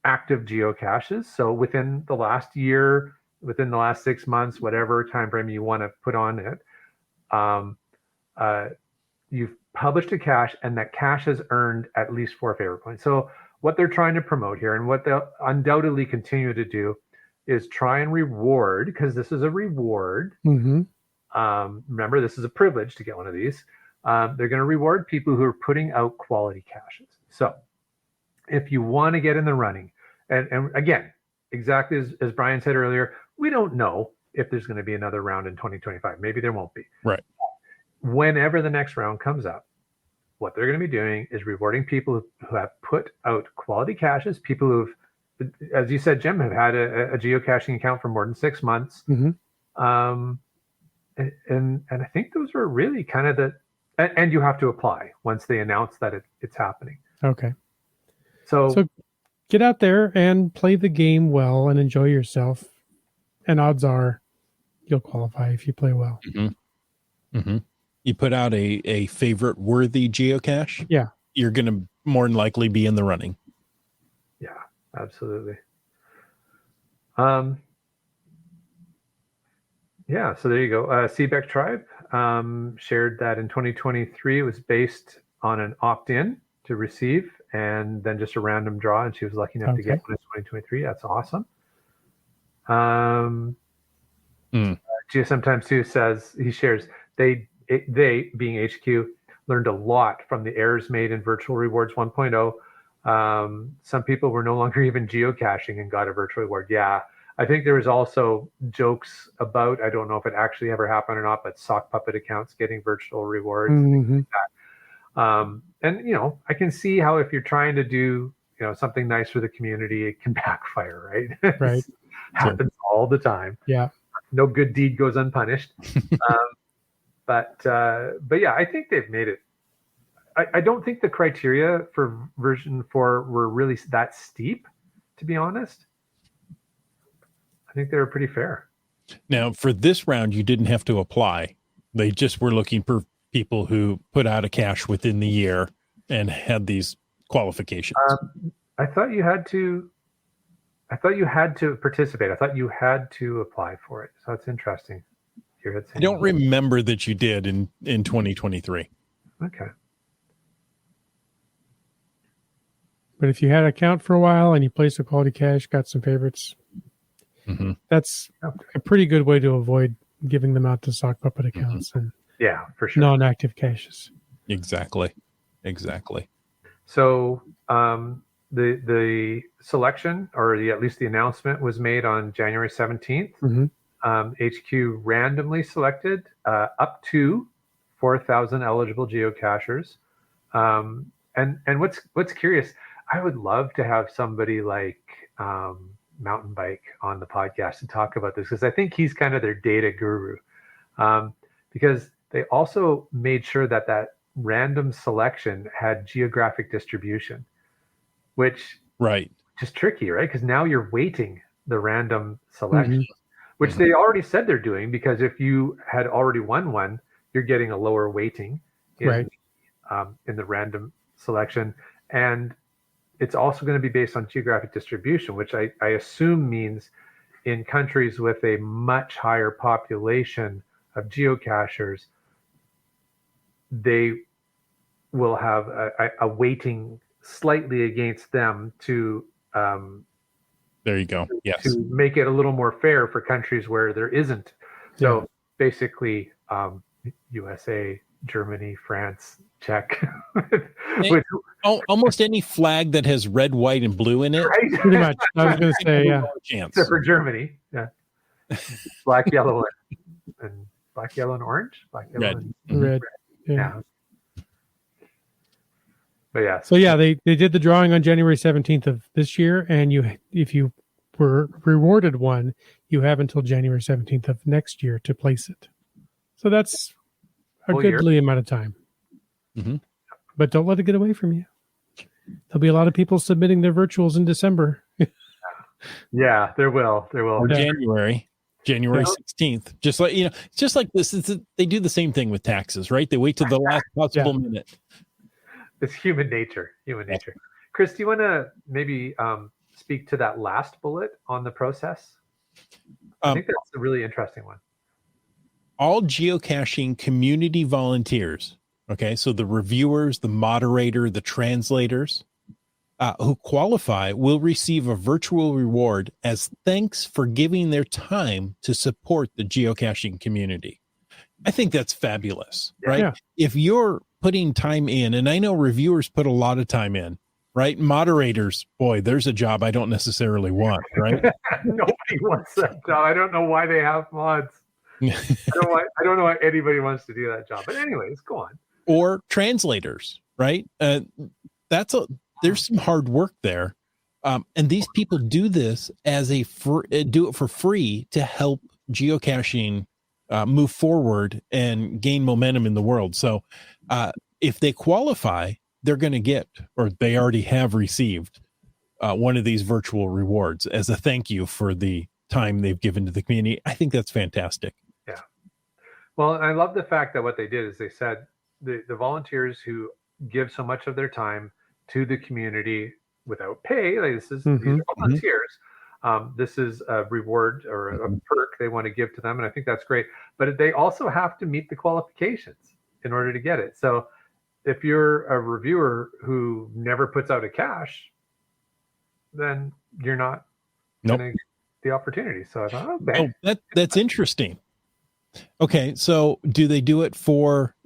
active geocaches. So within the last year, within the last 6 months, whatever time frame you want to put on it, you've published a cache, and that cache has earned at least 4 favorite points. So what they're trying to promote here, and what they'll undoubtedly continue to do, is try and reward, because this is a reward. Remember, this is a privilege to get one of these. They're going to reward people who are putting out quality caches. So if you want to get in the running, and again, exactly as Brian said earlier, we don't know if there's going to be another round in 2025. Maybe there won't be. Right. Whenever the next round comes up, what they're going to be doing is rewarding people who have put out quality caches, people who've, as you said, Jim, have had a geocaching account for more than 6 months. And I think those are really kind of and you have to apply once they announce that it's happening. Okay. So get out there and play the game well and enjoy yourself. And odds are you'll qualify if you play well. You put out a favorite worthy geocache. Yeah. You're going to more than likely be in the running. Yeah, absolutely. Yeah, so there you go. Seebeck Tribe shared that in 2023 it was based on an opt-in to receive and then just a random draw, and she was lucky enough to get one in 2023. That's awesome. GSM times 2 says, he shares, they being HQ learned a lot from the errors made in Virtual Rewards 1.0. Some people were no longer even geocaching and got a virtual reward. Yeah. I think there was also jokes about, I don't know if it actually ever happened or not, but sock puppet accounts getting virtual rewards, things like that. And, I can see how if you're trying to do, something nice for the community, it can backfire, right? Right. Happens all the time. Yeah. No good deed goes unpunished. But yeah, I think they've made it. I don't think the criteria for version 4 were really that steep, to be honest. I think they were pretty fair. Now, for this round, you didn't have to apply. They just were looking for people who put out a cache within the year and had these qualifications. I thought you had to. I thought you had to participate. I thought you had to apply for it. So it's interesting. I don't remember that you did in 2023. Okay. But if you had an account for a while and you placed a quality cache, got some favorites, that's a pretty good way to avoid giving them out to sock puppet accounts and for sure. non-active caches. Exactly. So the selection, or at least the announcement, was made on January 17th. HQ randomly selected up to 4,000 eligible geocachers. And what's curious, I would love to have somebody like Mountain Bike on the podcast to talk about this, because I think he's kind of their data guru. Because they also made sure that random selection had geographic distribution, which is tricky, right? Because now you're weighting the random selection, which they already said they're doing, because if you had already won one, you're getting a lower weighting in the random selection. And it's also going to be based on geographic distribution, which I assume means in countries with a much higher population of geocachers, they will have a weighting slightly against them to there you go. Yes. To make it a little more fair for countries where there isn't. So basically, USA, Germany, France, Czech. Almost any flag that has red, white, and blue in it. Right? Pretty much. I was going to say, except for Germany. Yeah. Black, yellow, and black, yellow, and orange. Black, yellow, red. And Red. Yeah. But yeah. So they did the drawing on January 17th of this year, and if you were rewarded one, you have until January 17th of next year to place it. So that's a goodly amount of time. But don't let it get away from you. There'll be a lot of people submitting their virtuals in December. Yeah, there will. Or January 16th. Just like this. They do the same thing with taxes, right? They wait to the last possible minute. It's human nature. Chris, do you want to maybe speak to that last bullet on the process? I think that's a really interesting one. All geocaching community volunteers, so the reviewers, the moderator, the translators who qualify will receive a virtual reward as thanks for giving their time to support the geocaching community. I think that's fabulous, right? Yeah. If you're putting time in, and I know reviewers put a lot of time in, right? Moderators, boy, there's a job I don't necessarily want, right? Nobody wants that job. I don't know why they have mods. I don't know why anybody wants to do that job. But anyways, go on. Or translators, right? There's some hard work there. And these people do this as do it for free to help geocaching move forward and gain momentum in the world. So if they qualify, they're going to get, or they already have received, one of these virtual rewards as a thank you for the time they've given to the community. I think that's fantastic. Yeah. Well, I love the fact that what they did is they said the volunteers who give so much of their time to the community without pay, like these are volunteers. This is a reward or a perk they want to give to them. And I think that's great. But they also have to meet the qualifications in order to get it. So if you're a reviewer who never puts out a cache, then you're not going to get the opportunity. So I thought, okay. Oh, that's interesting. Okay, so do they do it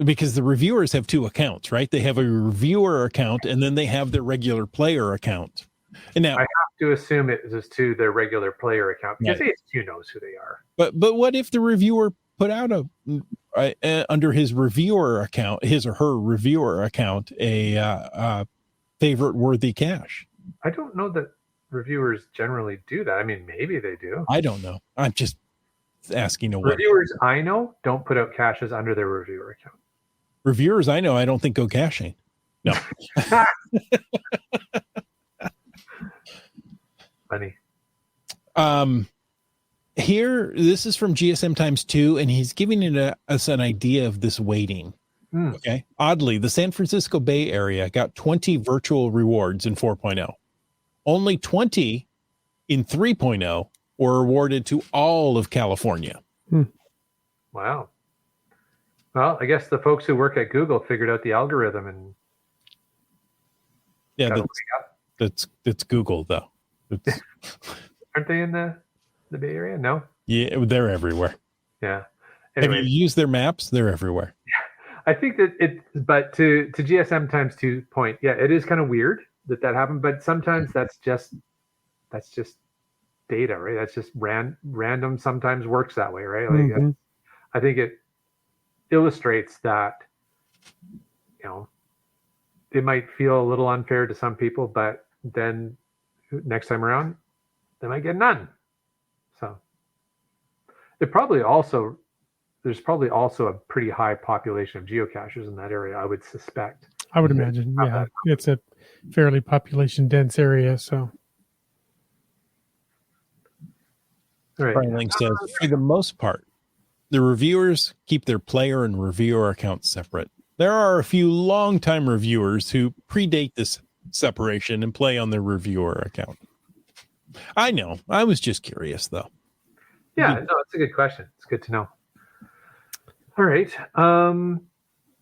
because the reviewers have two accounts, right? They have a reviewer account and then they have their regular player account. And now I have to assume it is to their regular player account because HQ knows who they are. But what if the reviewer put out under his reviewer account, his or her reviewer account, a favorite worthy cache? I don't know that reviewers generally do that. I mean, maybe they do. I don't know. I'm just asking reviewers I know don't put out caches under their reviewer account. Reviewers I know I don't think go caching. No. Funny. Here, this is from GSM Times 2, and he's giving us an idea of this weighting. Okay. Oddly, the San Francisco Bay Area got 20 virtual rewards in 4.0. Only 20 In 3.0, were awarded to all of California. Wow. Well, I guess the folks who work at Google figured out the algorithm and Yeah, got what we got. that's Google though. Aren't they in the Bay Area? No. Yeah, they're everywhere. Yeah. Have Anyway, you used their maps? They're everywhere. I think that but to GSM times 2 point, yeah, it is kind of weird that happened, but sometimes that's just data, right? That's just random sometimes works that way, right? Like I think it illustrates that, it might feel a little unfair to some people, but then next time around, they might get none. So there's probably also a pretty high population of geocachers in that area, I would suspect. I would imagine, yeah. It's a fairly population dense area, so. Right. Link says, for the most part, the reviewers keep their player and reviewer accounts separate. There are a few longtime reviewers who predate this separation and play on their reviewer account. I know. I was just curious, though. Yeah, no, it's a good question. It's good to know. All right.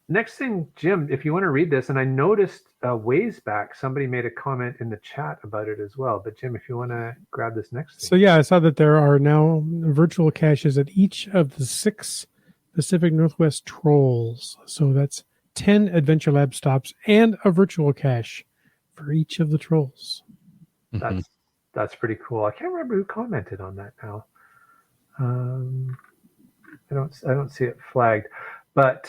Next thing, Jim, if you want to read this, and I noticed a ways back somebody made a comment in the chat about it as well. But Jim, if you want to grab this next thing. So yeah, I saw that there are now virtual caches at each of the 6 Pacific Northwest trolls. So that's 10 Adventure Lab stops and a virtual cache for each of the trolls. That's pretty cool. I can't remember who commented on that now. I don't see it flagged, but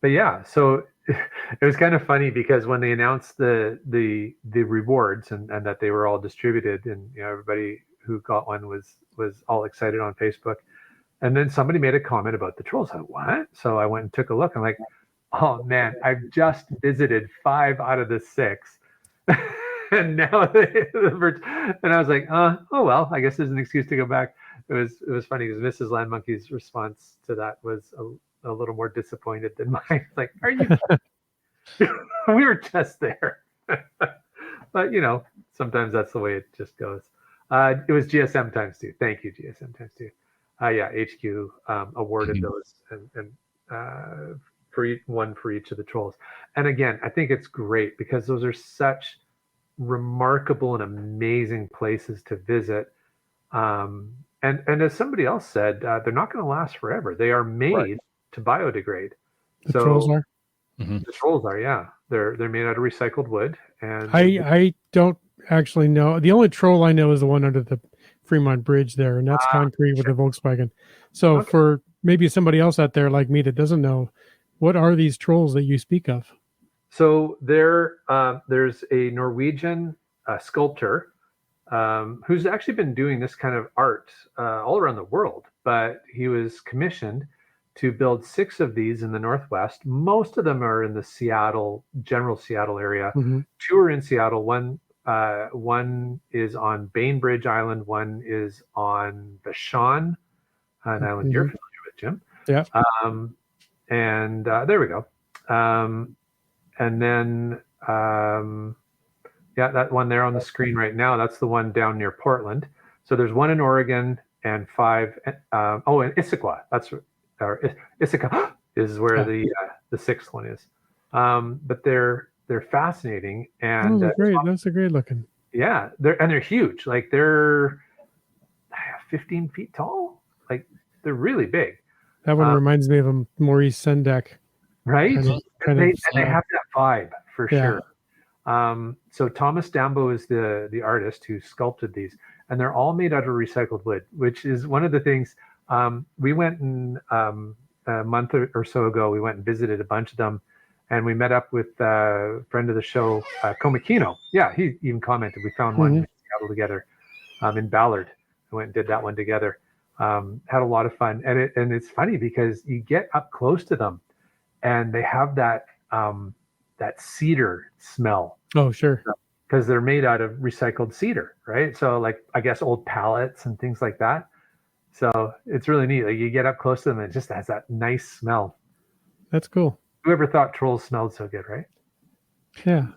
yeah. So it was kind of funny because when they announced the rewards and that they were all distributed, and everybody who got one was all excited on Facebook, and then somebody made a comment about the trolls. I went, what? So I went and took a look. I'm like, oh man, I've just visited 5 out of the 6. And now and I was like, oh well, I guess there's an excuse to go back. It was funny because Mrs. Land Monkey's response to that was a little more disappointed than mine. Like, are you? We were just there. But sometimes that's the way it just goes. It was GSM times 2. Thank you, GSM times 2. Yeah, HQ awarded those and for each of the trolls. And again, I think it's great because those are such remarkable and amazing places to visit. And as somebody else said, they're not going to last forever. They are made to biodegrade. The trolls are? The trolls are, yeah. They're made out of recycled wood. And I don't actually know. The only troll I know is the one under the Fremont Bridge there, and that's concrete with a Volkswagen. So for maybe somebody else out there like me that doesn't know, what are these trolls that you speak of? So there's a Norwegian sculptor who's actually been doing this kind of art all around the world, but he was commissioned to build 6 of these in the Northwest. Most of them are in the general Seattle area. 2 are in Seattle. One is on Bainbridge Island. One is on Vashon, an island you're familiar with, Jim. Yeah. And there we go. And then, that one there on the screen right now, that's the one down near Portland. So there's 1 in Oregon and 5. In Issaquah. Issaquah is where the 6th one is. But they're fascinating and great. That's a great looking. Yeah, they're huge. Like they're 15 feet tall. Like they're really big. That one reminds me of a Maurice Sendak. Right? And they have that vibe for sure. So Thomas Dambo is the artist who sculpted these, and they're all made out of recycled wood, which is one of the things. We went a month or so ago, we went and visited a bunch of them, and we met up with a friend of the show, Komakino. Yeah, he even commented. We found one in Seattle together in Ballard. We went and did that one together. Had a lot of fun. And it's funny because you get up close to them, and they have that cedar smell. Oh, sure. Because they're made out of recycled cedar, right? So like, I guess old pallets and things like that. So it's really neat. Like you get up close to them and it just has that nice smell. That's cool. Whoever thought trolls smelled so good, right? Yeah.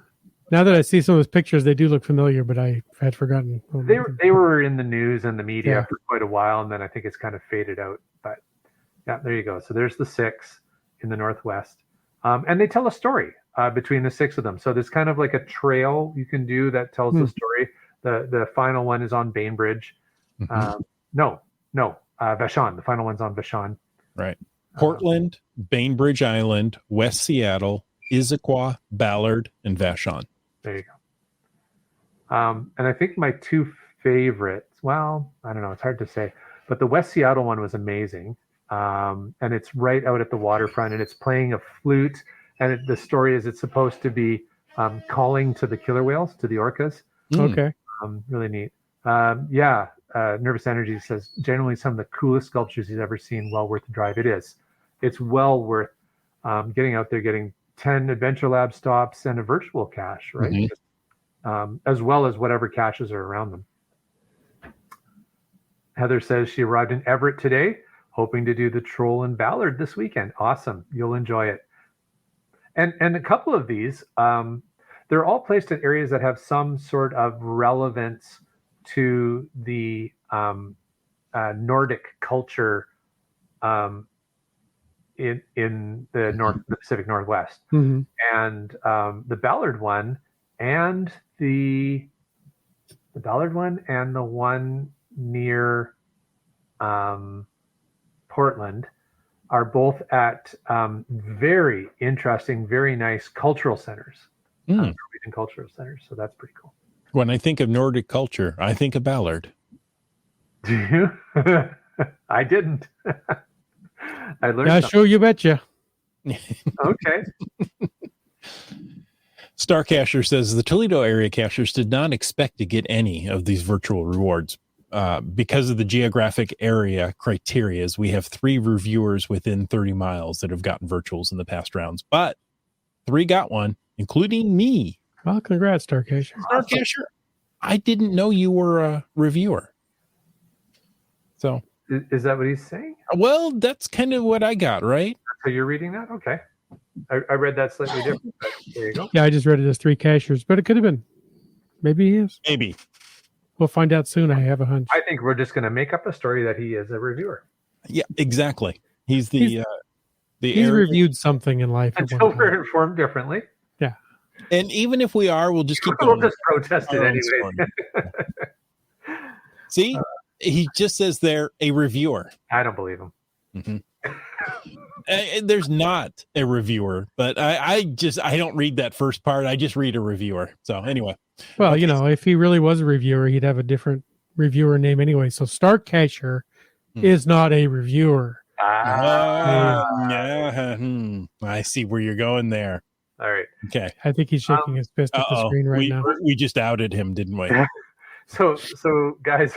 Now that I see some of those pictures, they do look familiar, but I had forgotten. They were in the news and the media Yeah. for quite a while, and then I think it's kind of faded out. But yeah, there you go. So there's the 6 in the Northwest, and they tell a story between the 6 of them. So there's kind of like a trail you can do that tells the story. The final one is on Bainbridge. No, Vashon. The final one's on Vashon. Right. Portland, Bainbridge Island, West Seattle, Issaquah, Ballard, and Vashon. There you go. And I think my 2 favorites, well, I don't know, it's hard to say, but the West Seattle one was amazing. And it's right out at the waterfront, and it's playing a flute. And the story is it's supposed to be calling to the killer whales, to the orcas. Okay. Really neat. Nervous Energy says, generally some of the coolest sculptures he's ever seen. Well worth the drive. It is. It's well worth getting out there, getting 10 Adventure Lab stops and a virtual cache, right? As well as whatever caches are around them. Heather says she arrived in Everett today, hoping to do the Troll and Ballard this weekend. Awesome. You'll enjoy it. And a couple of these, they're all placed in areas that have some sort of relevance to the Nordic culture in the Pacific Northwest. And the Ballard one and the one near Portland are both at very interesting, very nice cultural centers, Norwegian cultural centers. So that's pretty cool. When I think of Nordic culture, I think of Ballard. Do you? I didn't. I learned. Yeah, sure, you betcha. Okay. Starcacher says the Toledo area cachers did not expect to get any of these virtual rewards. Because of the geographic area criteria, we have 3 reviewers within 30 miles that have gotten virtuals in the past rounds, but 3 got one, including me. Well, congrats, Starcacher. Starcacher, I didn't know you were a reviewer. So, is that what he's saying? Well, that's kind of what I got, right? So you're reading that? Okay. I read that slightly different, but there you go. Yeah, I just read it as 3 cachers, but it could have been. Maybe he is. Maybe. We'll find out soon. I have a hunch. I think we're just going to make up a story that he is a reviewer. Yeah, exactly. He's He's reviewed something in life. Until we're informed differently. Yeah. And even if we are, we'll just keep We'll going. just protest it anyway. See, he just says they're a reviewer. I don't believe him. There's not a reviewer, but I don't read that first part. I just read a reviewer. So anyway. Well, if he really was a reviewer, he'd have a different reviewer name anyway. So Starcacher is not a reviewer. I see where you're going there. All right. Okay. I think he's shaking his fist at the screen right now. We just outed him, didn't we? So guys,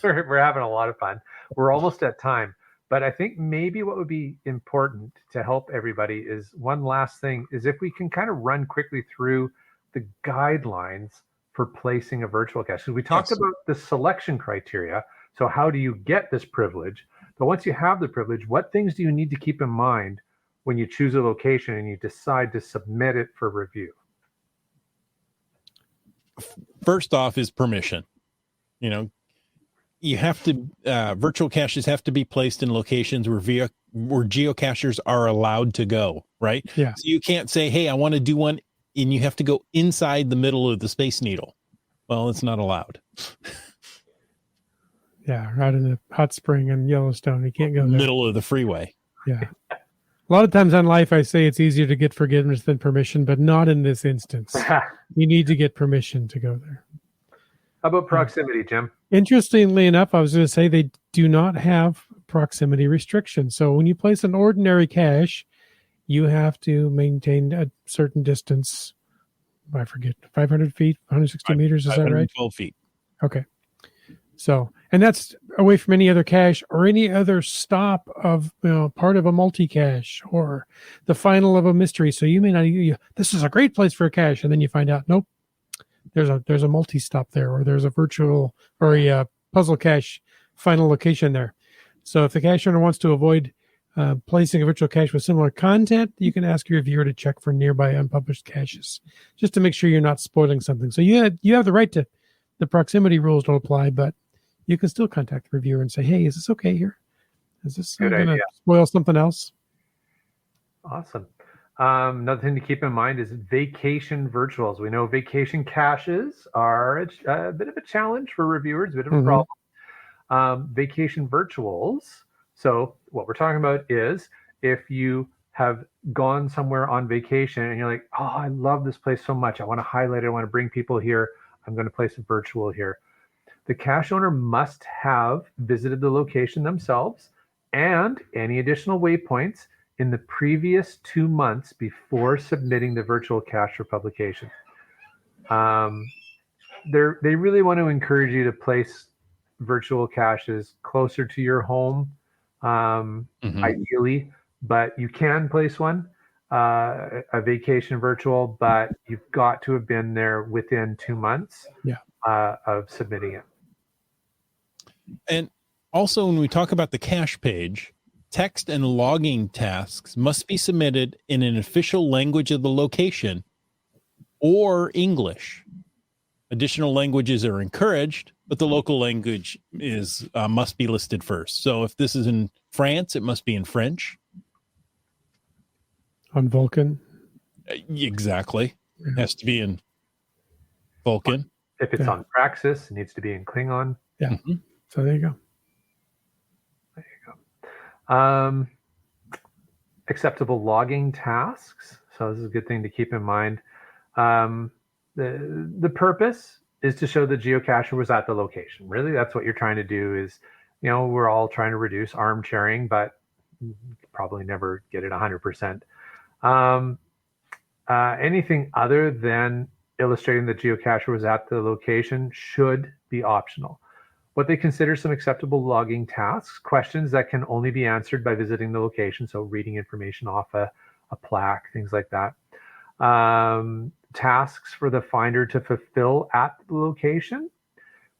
we're having a lot of fun. We're almost at time. But I think maybe what would be important to help everybody is one last thing is if we can kind of run quickly through the guidelines for placing a virtual cache. So we talked about the selection criteria. So how do you get this privilege? But once you have the privilege, what things do you need to keep in mind when you choose a location and you decide to submit it for review? First off is permission. You have to virtual caches have to be placed in locations where geocachers are allowed to go, right? Yeah. So you can't say, hey, I want to do one, and you have to go inside the middle of the Space Needle. Well, it's not allowed. Yeah, right in the hot spring in Yellowstone. You can't go there. Middle of the freeway. Yeah. A lot of times in life, I say it's easier to get forgiveness than permission, but not in this instance. You need to get permission to go there. How about proximity, Jim? Interestingly enough, I was going to say they do not have proximity restrictions. So when you place an ordinary cache, you have to maintain a certain distance. I forget, 500 feet, 160 meters. Is that right? 512 feet. Okay. So, and that's away from any other cache or any other stop of part of a multi-cache or the final of a mystery. So you may not, this is a great place for a cache. And then you find out, nope, there's a multi-stop there, or there's a virtual or a puzzle cache final location there. So if the cache owner wants to avoid placing a virtual cache with similar content, you can ask your reviewer to check for nearby unpublished caches, just to make sure you're not spoiling something. So you have the right to, the proximity rules don't apply, but you can still contact the reviewer and say, hey, is this okay here? Is this going to spoil something else? Awesome. Another thing to keep in mind is vacation virtuals. We know vacation caches are a bit of a challenge for reviewers, a bit of a problem. Vacation virtuals. So what we're talking about is if you have gone somewhere on vacation and you're like, oh, I love this place so much. I want to highlight it. I want to bring people here. I'm going to place a virtual here. The cache owner must have visited the location themselves and any additional waypoints in the previous 2 months before submitting the virtual cache for publication. They really want to encourage you to place virtual caches closer to your home, ideally, but you can place one, a vacation virtual, but you've got to have been there within 2 months of submitting it. And also, when we talk about the cache page, text and logging tasks must be submitted in an official language of the location or English. Additional languages are encouraged, but the local language is must be listed first. So if this is in France, it must be in French. On Vulcan? Exactly. It has to be in Vulcan. If it's on Praxis, it needs to be in Klingon. Yeah. So there you go. Acceptable logging tasks. So this is a good thing to keep in mind. The purpose is to show the geocacher was at the location. Really, that's what you're trying to do is, we're all trying to reduce armchairing, but probably never get it 100%. Anything other than illustrating the geocacher was at the location should be optional. What they consider some acceptable logging tasks, questions that can only be answered by visiting the location, so reading information off a plaque, things like that. Tasks for the finder to fulfill at the location.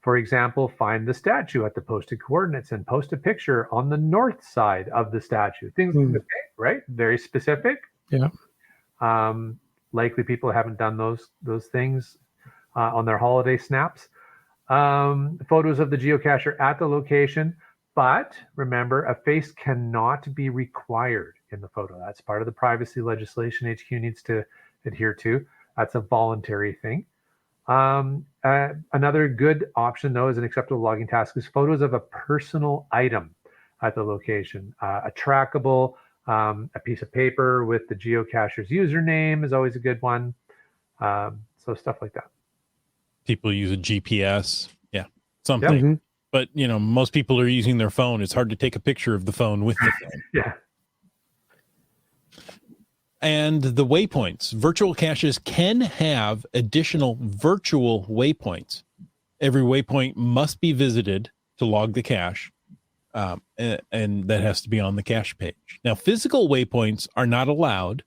For example, find the statue at the posted coordinates and post a picture on the north side of the statue. Things like that, right? Very specific. Yeah. Likely people haven't done those things on their holiday snaps. Photos of the geocacher at the location, but remember, a face cannot be required in the photo. That's part of the privacy legislation HQ needs to adhere to. That's a voluntary thing. Another good option, though, as an acceptable logging task is photos of a personal item at the location. A trackable, a piece of paper with the geocacher's username is always a good one. So stuff like that. People use a GPS. Yeah. Something. Yep. But, most people are using their phone. It's hard to take a picture of the phone with the phone. Yeah. And the waypoints. Virtual caches can have additional virtual waypoints. Every waypoint must be visited to log the cache, and that has to be on the cache page. Now, physical waypoints are not allowed,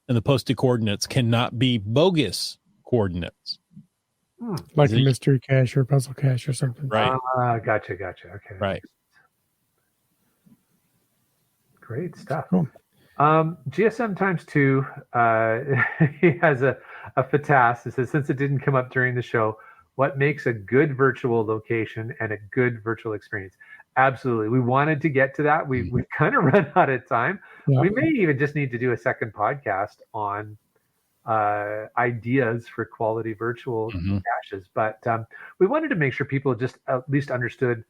and the posted coordinates cannot be bogus coordinates. Like a mystery cache or puzzle cache or something. Right. Gotcha. Okay. Right. Great stuff. Cool. GSM times 2, he has a FATAS. It says, since it didn't come up during the show, what makes a good virtual location and a good virtual experience? Absolutely. We wanted to get to that. We've kind of run out of time. Yeah. We may even just need to do a second podcast on ideas for quality virtual caches. But we wanted to make sure people just at least understood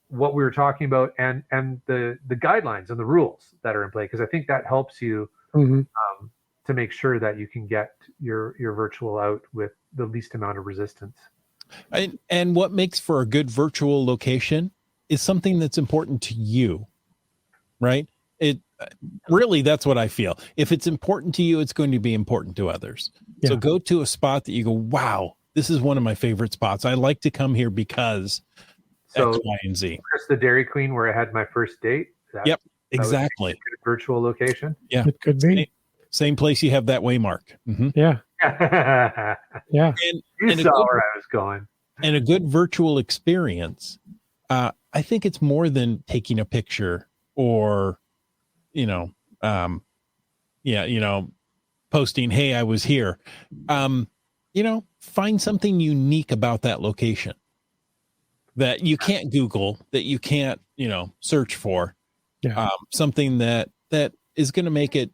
what we were talking about and the guidelines and the rules that are in play, because I think that helps you to make sure that you can get your virtual out with the least amount of resistance. And what makes for a good virtual location is something that's important to you, right? It really, that's what I feel. If it's important to you, it's going to be important to others. Yeah. So go to a spot that you go, wow, this is one of my favorite spots. I like to come here because X, Y, and Z. Chris, the Dairy Queen, where I had my first date. Yep, exactly. That was a virtual location. Yeah, it could be. Same place you have that waymark. Yeah. Yeah. And you saw where I was going. And a good virtual experience, I think it's more than taking a picture or posting, hey, I was here. Find something unique about that location that you can't Google, that you can't, search for. Yeah. Something that is going to make it,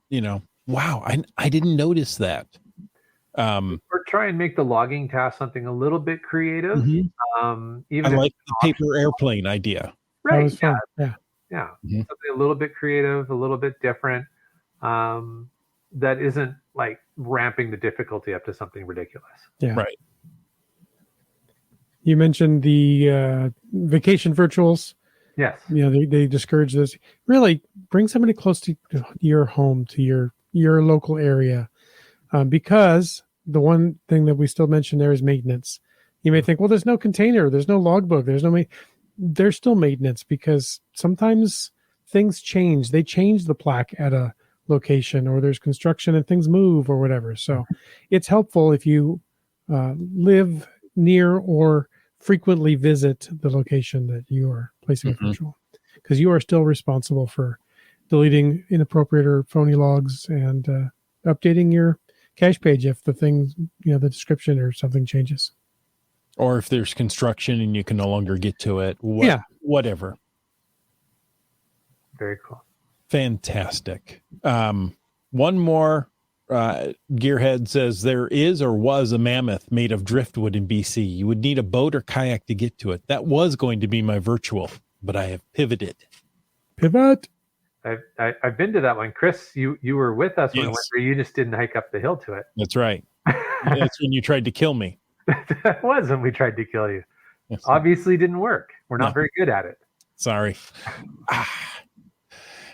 wow, I didn't notice that. Or try and make the logging task something a little bit creative. I Even like the paper airplane idea. right? That was fun. Yeah. Mhm. Something a little bit creative, a little bit different. That isn't like ramping the difficulty up to something ridiculous. Yeah. Right. You mentioned the vacation virtuals. Yes. They discourage this. Really, bring somebody close to your home, to your local area, because the one thing that we still mention there is maintenance. You may think, well, there's no container, there's no logbook, there's still maintenance, because sometimes things change. They change the plaque at a location, or there's construction and things move or whatever. So it's helpful if you live near or frequently visit the location that you are placing a virtual, because you are still responsible for deleting inappropriate or phony logs and updating your cache page if the thing, the description or something changes. Or if there's construction and you can no longer get to it. Whatever. Very cool. Fantastic. One more. Gearhead says there is or was a mammoth made of driftwood in BC. You would need a boat or kayak to get to it. That was going to be my virtual, but I have pivoted. Pivot. I've been to that one, Chris. You were with us when I went there. You just didn't hike up the hill to it. That's right. That's when you tried to kill me. That was when we tried to kill you. Obviously didn't work. We're not very good at it. Sorry.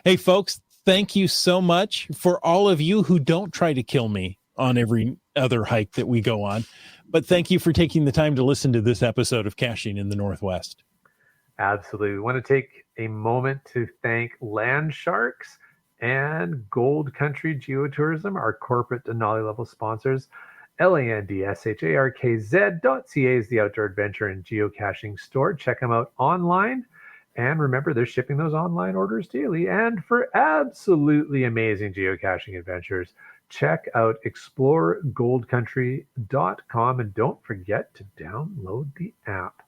Hey, folks, thank you so much for all of you who don't try to kill me on every other hike that we go on. But thank you for taking the time to listen to this episode of Caching in the Northwest. Absolutely. We want to take a moment to thank Land Sharks and Gold Country Geotourism, our corporate Denali level sponsors. LANDSHARKZ.ca is the outdoor adventure and geocaching store. Check them out online. And remember, they're shipping those online orders daily. And for absolutely amazing geocaching adventures, check out exploregoldcountry.com and don't forget to download the app.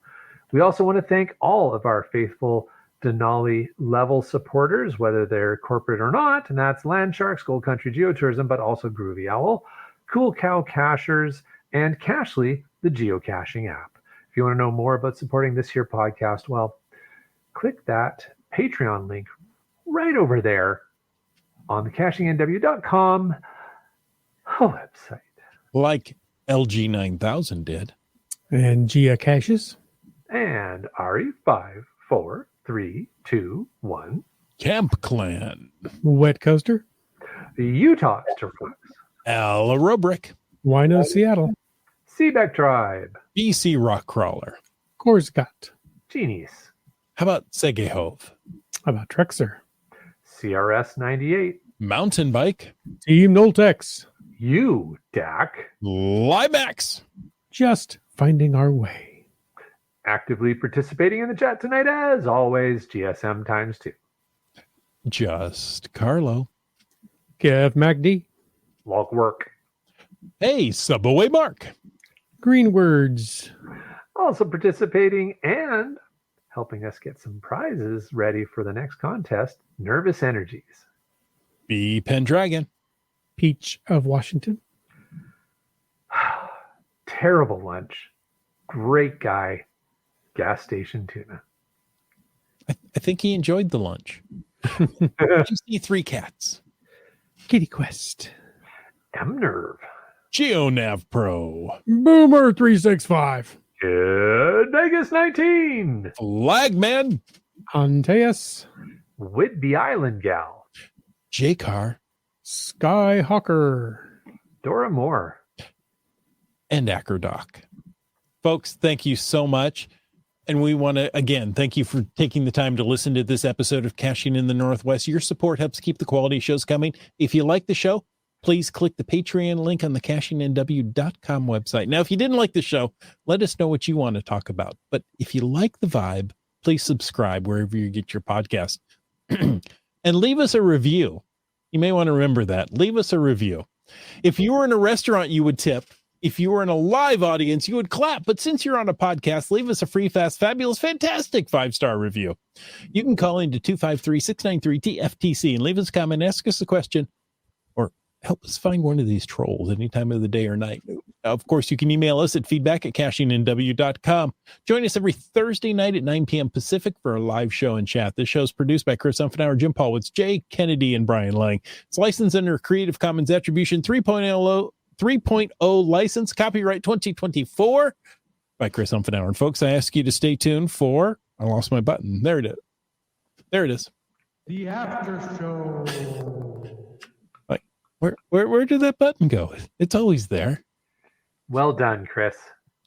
We also want to thank all of our faithful Denali level supporters, whether they're corporate or not, and that's Land Sharks, Gold Country Geotourism, but also Groovy Owl, Cool Cow Cachers, and Cachly, the geocaching app. If you want to know more about supporting this here podcast, well, click that Patreon link right over there on the cachingnw.com website. Like LG 9000 did. And geocaches. And RE54321. Camp Clan. Wet Coaster. Utah Extraflux. Alarobrick. Wino Seattle. Seabeck Tribe. BC Rock Crawler. Korsgat. Genies. How about Segehove? How about Trexer? CRS 98. Mountain Bike. Team Noltex. You, Dak. Limax. Just finding our way. Actively participating in the chat tonight, as always, GSM ×2. Just Carlo. Kev MacD. Log work. Hey, Subaway Mark. Green Words. Also participating and helping us get some prizes ready for the next contest, Nervous Energies. B Pendragon. Peach of Washington. Terrible lunch. Great guy. Gas station tuna. I think he enjoyed the lunch. See 3 cats. Kitty Quest. M-Nerve. GeoNav Pro. Boomer 365. Good Vegas 19. Flagman. Antaeus. Whitby Island Gal. J-Car. Skyhawker. Dora Moore. And Acrodoc. Folks, thank you so much. And we want to, again, thank you for taking the time to listen to this episode of Caching in the Northwest. Your support helps keep the quality shows coming. If you like the show, please click the Patreon link on the cachingnw.com website. Now, if you didn't like the show, let us know what you want to talk about. But if you like the vibe, please subscribe wherever you get your podcast. And and leave us a review. You may want to remember that. Leave us a review. If you were in a restaurant, you would tip. If you were in a live audience, you would clap. But since you're on a podcast, leave us a free, fast, fabulous, fantastic 5-star review. You can call into 253-693-TFTC and leave us a comment, ask us a question, or help us find one of these trolls any time of the day or night. Of course, you can email us at feedback@cachingandw.com. Join us every Thursday night at 9 p.m. Pacific for a live show and chat. This show is produced by Chris Umfenauer, Jim Paulwitz, Jay Kennedy, and Brian Lang. It's licensed under Creative Commons Attribution 3.0 license, copyright 2024 by Chris Umfenauer. And folks, I ask you to stay tuned for, I lost my button. There it is. There it is. The after show. Like, where did that button go? It's always there. Well done, Chris.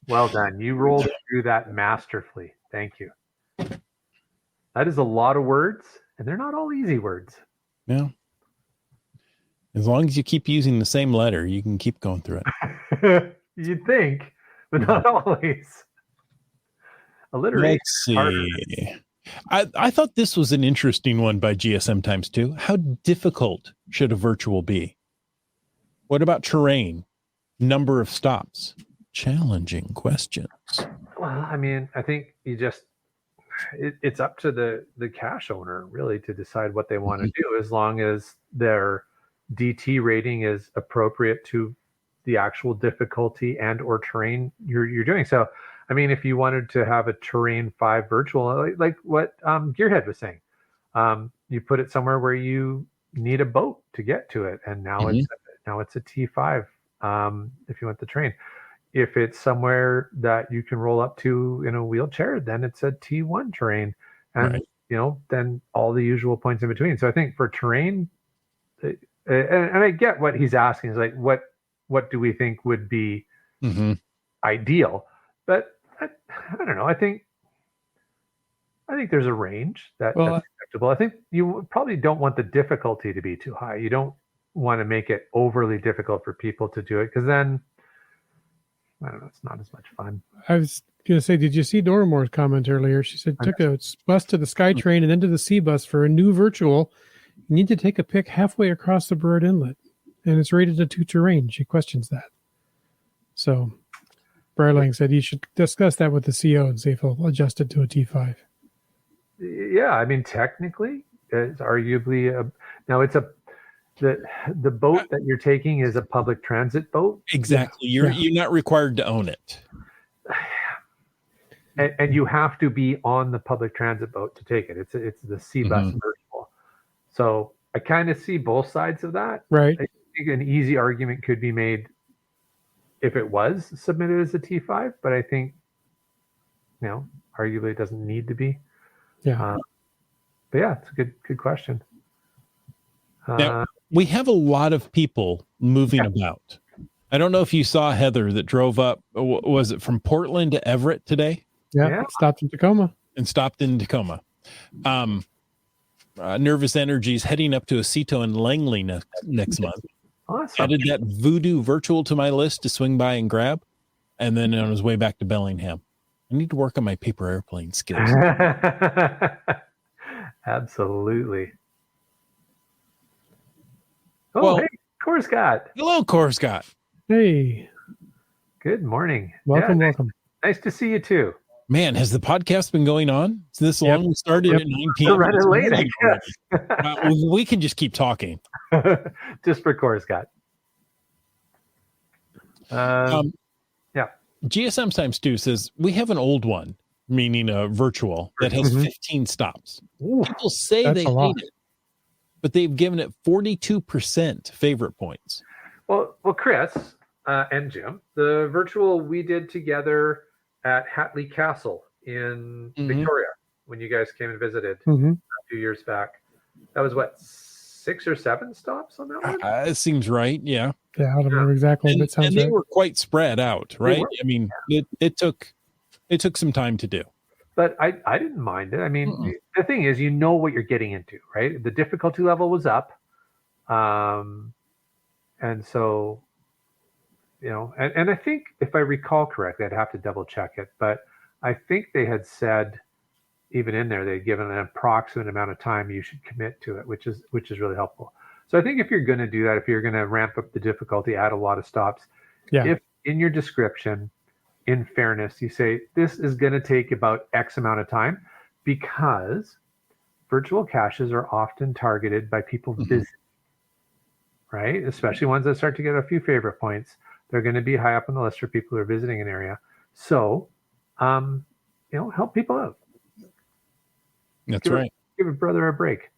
Well done. You rolled through that masterfully. Thank you. That is a lot of words, and they're not all easy words. Yeah. As long as you keep using the same letter, you can keep going through it. You'd think, but not always. Alliteration. Let's see. I thought this was an interesting one by GSM times 2. How difficult should a virtual be? What about terrain? Number of stops? Challenging questions. Well, I mean, I think you just, it's up to the cache owner really to decide what they want to do, as long as their DT rating is appropriate to the actual difficulty and or terrain you're doing. So, I mean, if you wanted to have a terrain 5 virtual, like what Gearhead was saying, you put it somewhere where you need a boat to get to it, and now it's a T5 if you want the terrain. If it's somewhere that you can roll up to in a wheelchair, then it's a T1 terrain, and then all the usual points in between. So I think for terrain, and I get what he's asking is like, what do we think would be ideal? But I don't know. I think there's a range that's acceptable. I think you probably don't want the difficulty to be too high. You don't want to make it overly difficult for people to do it, because then I don't know, it's not as much fun. I was going to say, did you see Dora Moore's comment earlier? She said, took a bus to the SkyTrain and then to the C bus for a new virtual. You need to take a pick halfway across the Burrard Inlet, and it's rated a 2 terrain. She questions that. So Brian Lang said you should discuss that with the CO and see if he'll adjust it to a T5. Yeah, I mean, technically, it's arguably now it's the boat that you're taking is a public transit boat. Exactly. You're not required to own it. And you have to be on the public transit boat to take it. It's the C bus virtual. So I kind of see both sides of that. Right. I think an easy argument could be made if it was submitted as a T5, but I think, arguably it doesn't need to be. Yeah. But yeah, it's a good question. Now, we have a lot of people moving about. I don't know if you saw Heather that drove up, was it from Portland to Everett today? Yeah. Stopped in Tacoma. And stopped in Tacoma. Nervous Energies heading up to Aceto and Langley next month. Awesome. Added that Voodoo virtual to my list to swing by and grab, and then on his way back to Bellingham. I need to work on my paper airplane skills. Absolutely. Oh, hey, Korscott. Hello, Korscott. Hey. Good morning. Welcome. Nice to see you too. Man, has the podcast been going on this long? We started at 9 p.m. We're running late, I guess. We can just keep talking. Just for Korscott. Yeah. GSM times 2 says we have an old one, meaning a virtual, that has 15 stops. Ooh, people say they hate it, but they've given it 42% favorite points. Well, Chris and Jim, the virtual we did together at Hatley Castle in Victoria when you guys came and visited a few years back. That was what, 6 or 7 stops on that one? It seems right. Yeah. Yeah, I don't remember exactly. And they were quite spread out, right? I mean, it took some time to do. But I didn't mind it. I mean, the thing is, you know what you're getting into, right? The difficulty level was up. And so, and I think if I recall correctly, I'd have to double check it, but I think they had said even in there, they've given an approximate amount of time you should commit to it, which is really helpful. So I think if you're going to do that, if you're going to ramp up the difficulty, add a lot of stops, if in your description, in fairness, you say this is going to take about X amount of time, because virtual caches are often targeted by people visiting, right? Especially ones that start to get a few favorite points. They're going to be high up on the list for people who are visiting an area. So, help people out. That's right. Give a brother a break.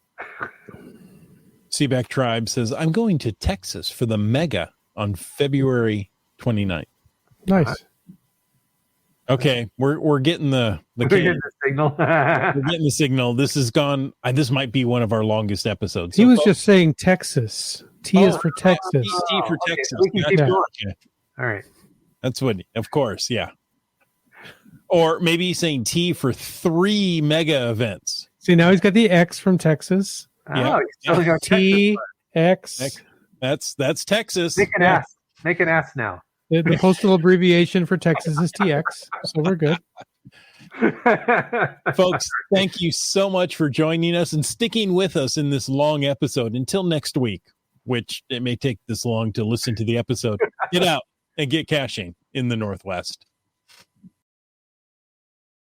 Seaback Tribe says, I'm going to Texas for the Mega on February 29th. Nice. Okay, we're getting the signal. We're getting the signal. This is gone. This might be one of our longest episodes. He was just saying Texas. T is for Texas. T for Texas. We can keep going. Okay. All right. That's what, of course, yeah. Or maybe he's saying T for 3 mega events. See, now he's got the X from Texas. Yeah. T, X. That's Texas. Make an S now. The postal abbreviation for Texas is TX, so we're good. Folks, thank you so much for joining us and sticking with us in this long episode. Until next week, which it may take this long to listen to the episode, get out and get caching in the Northwest.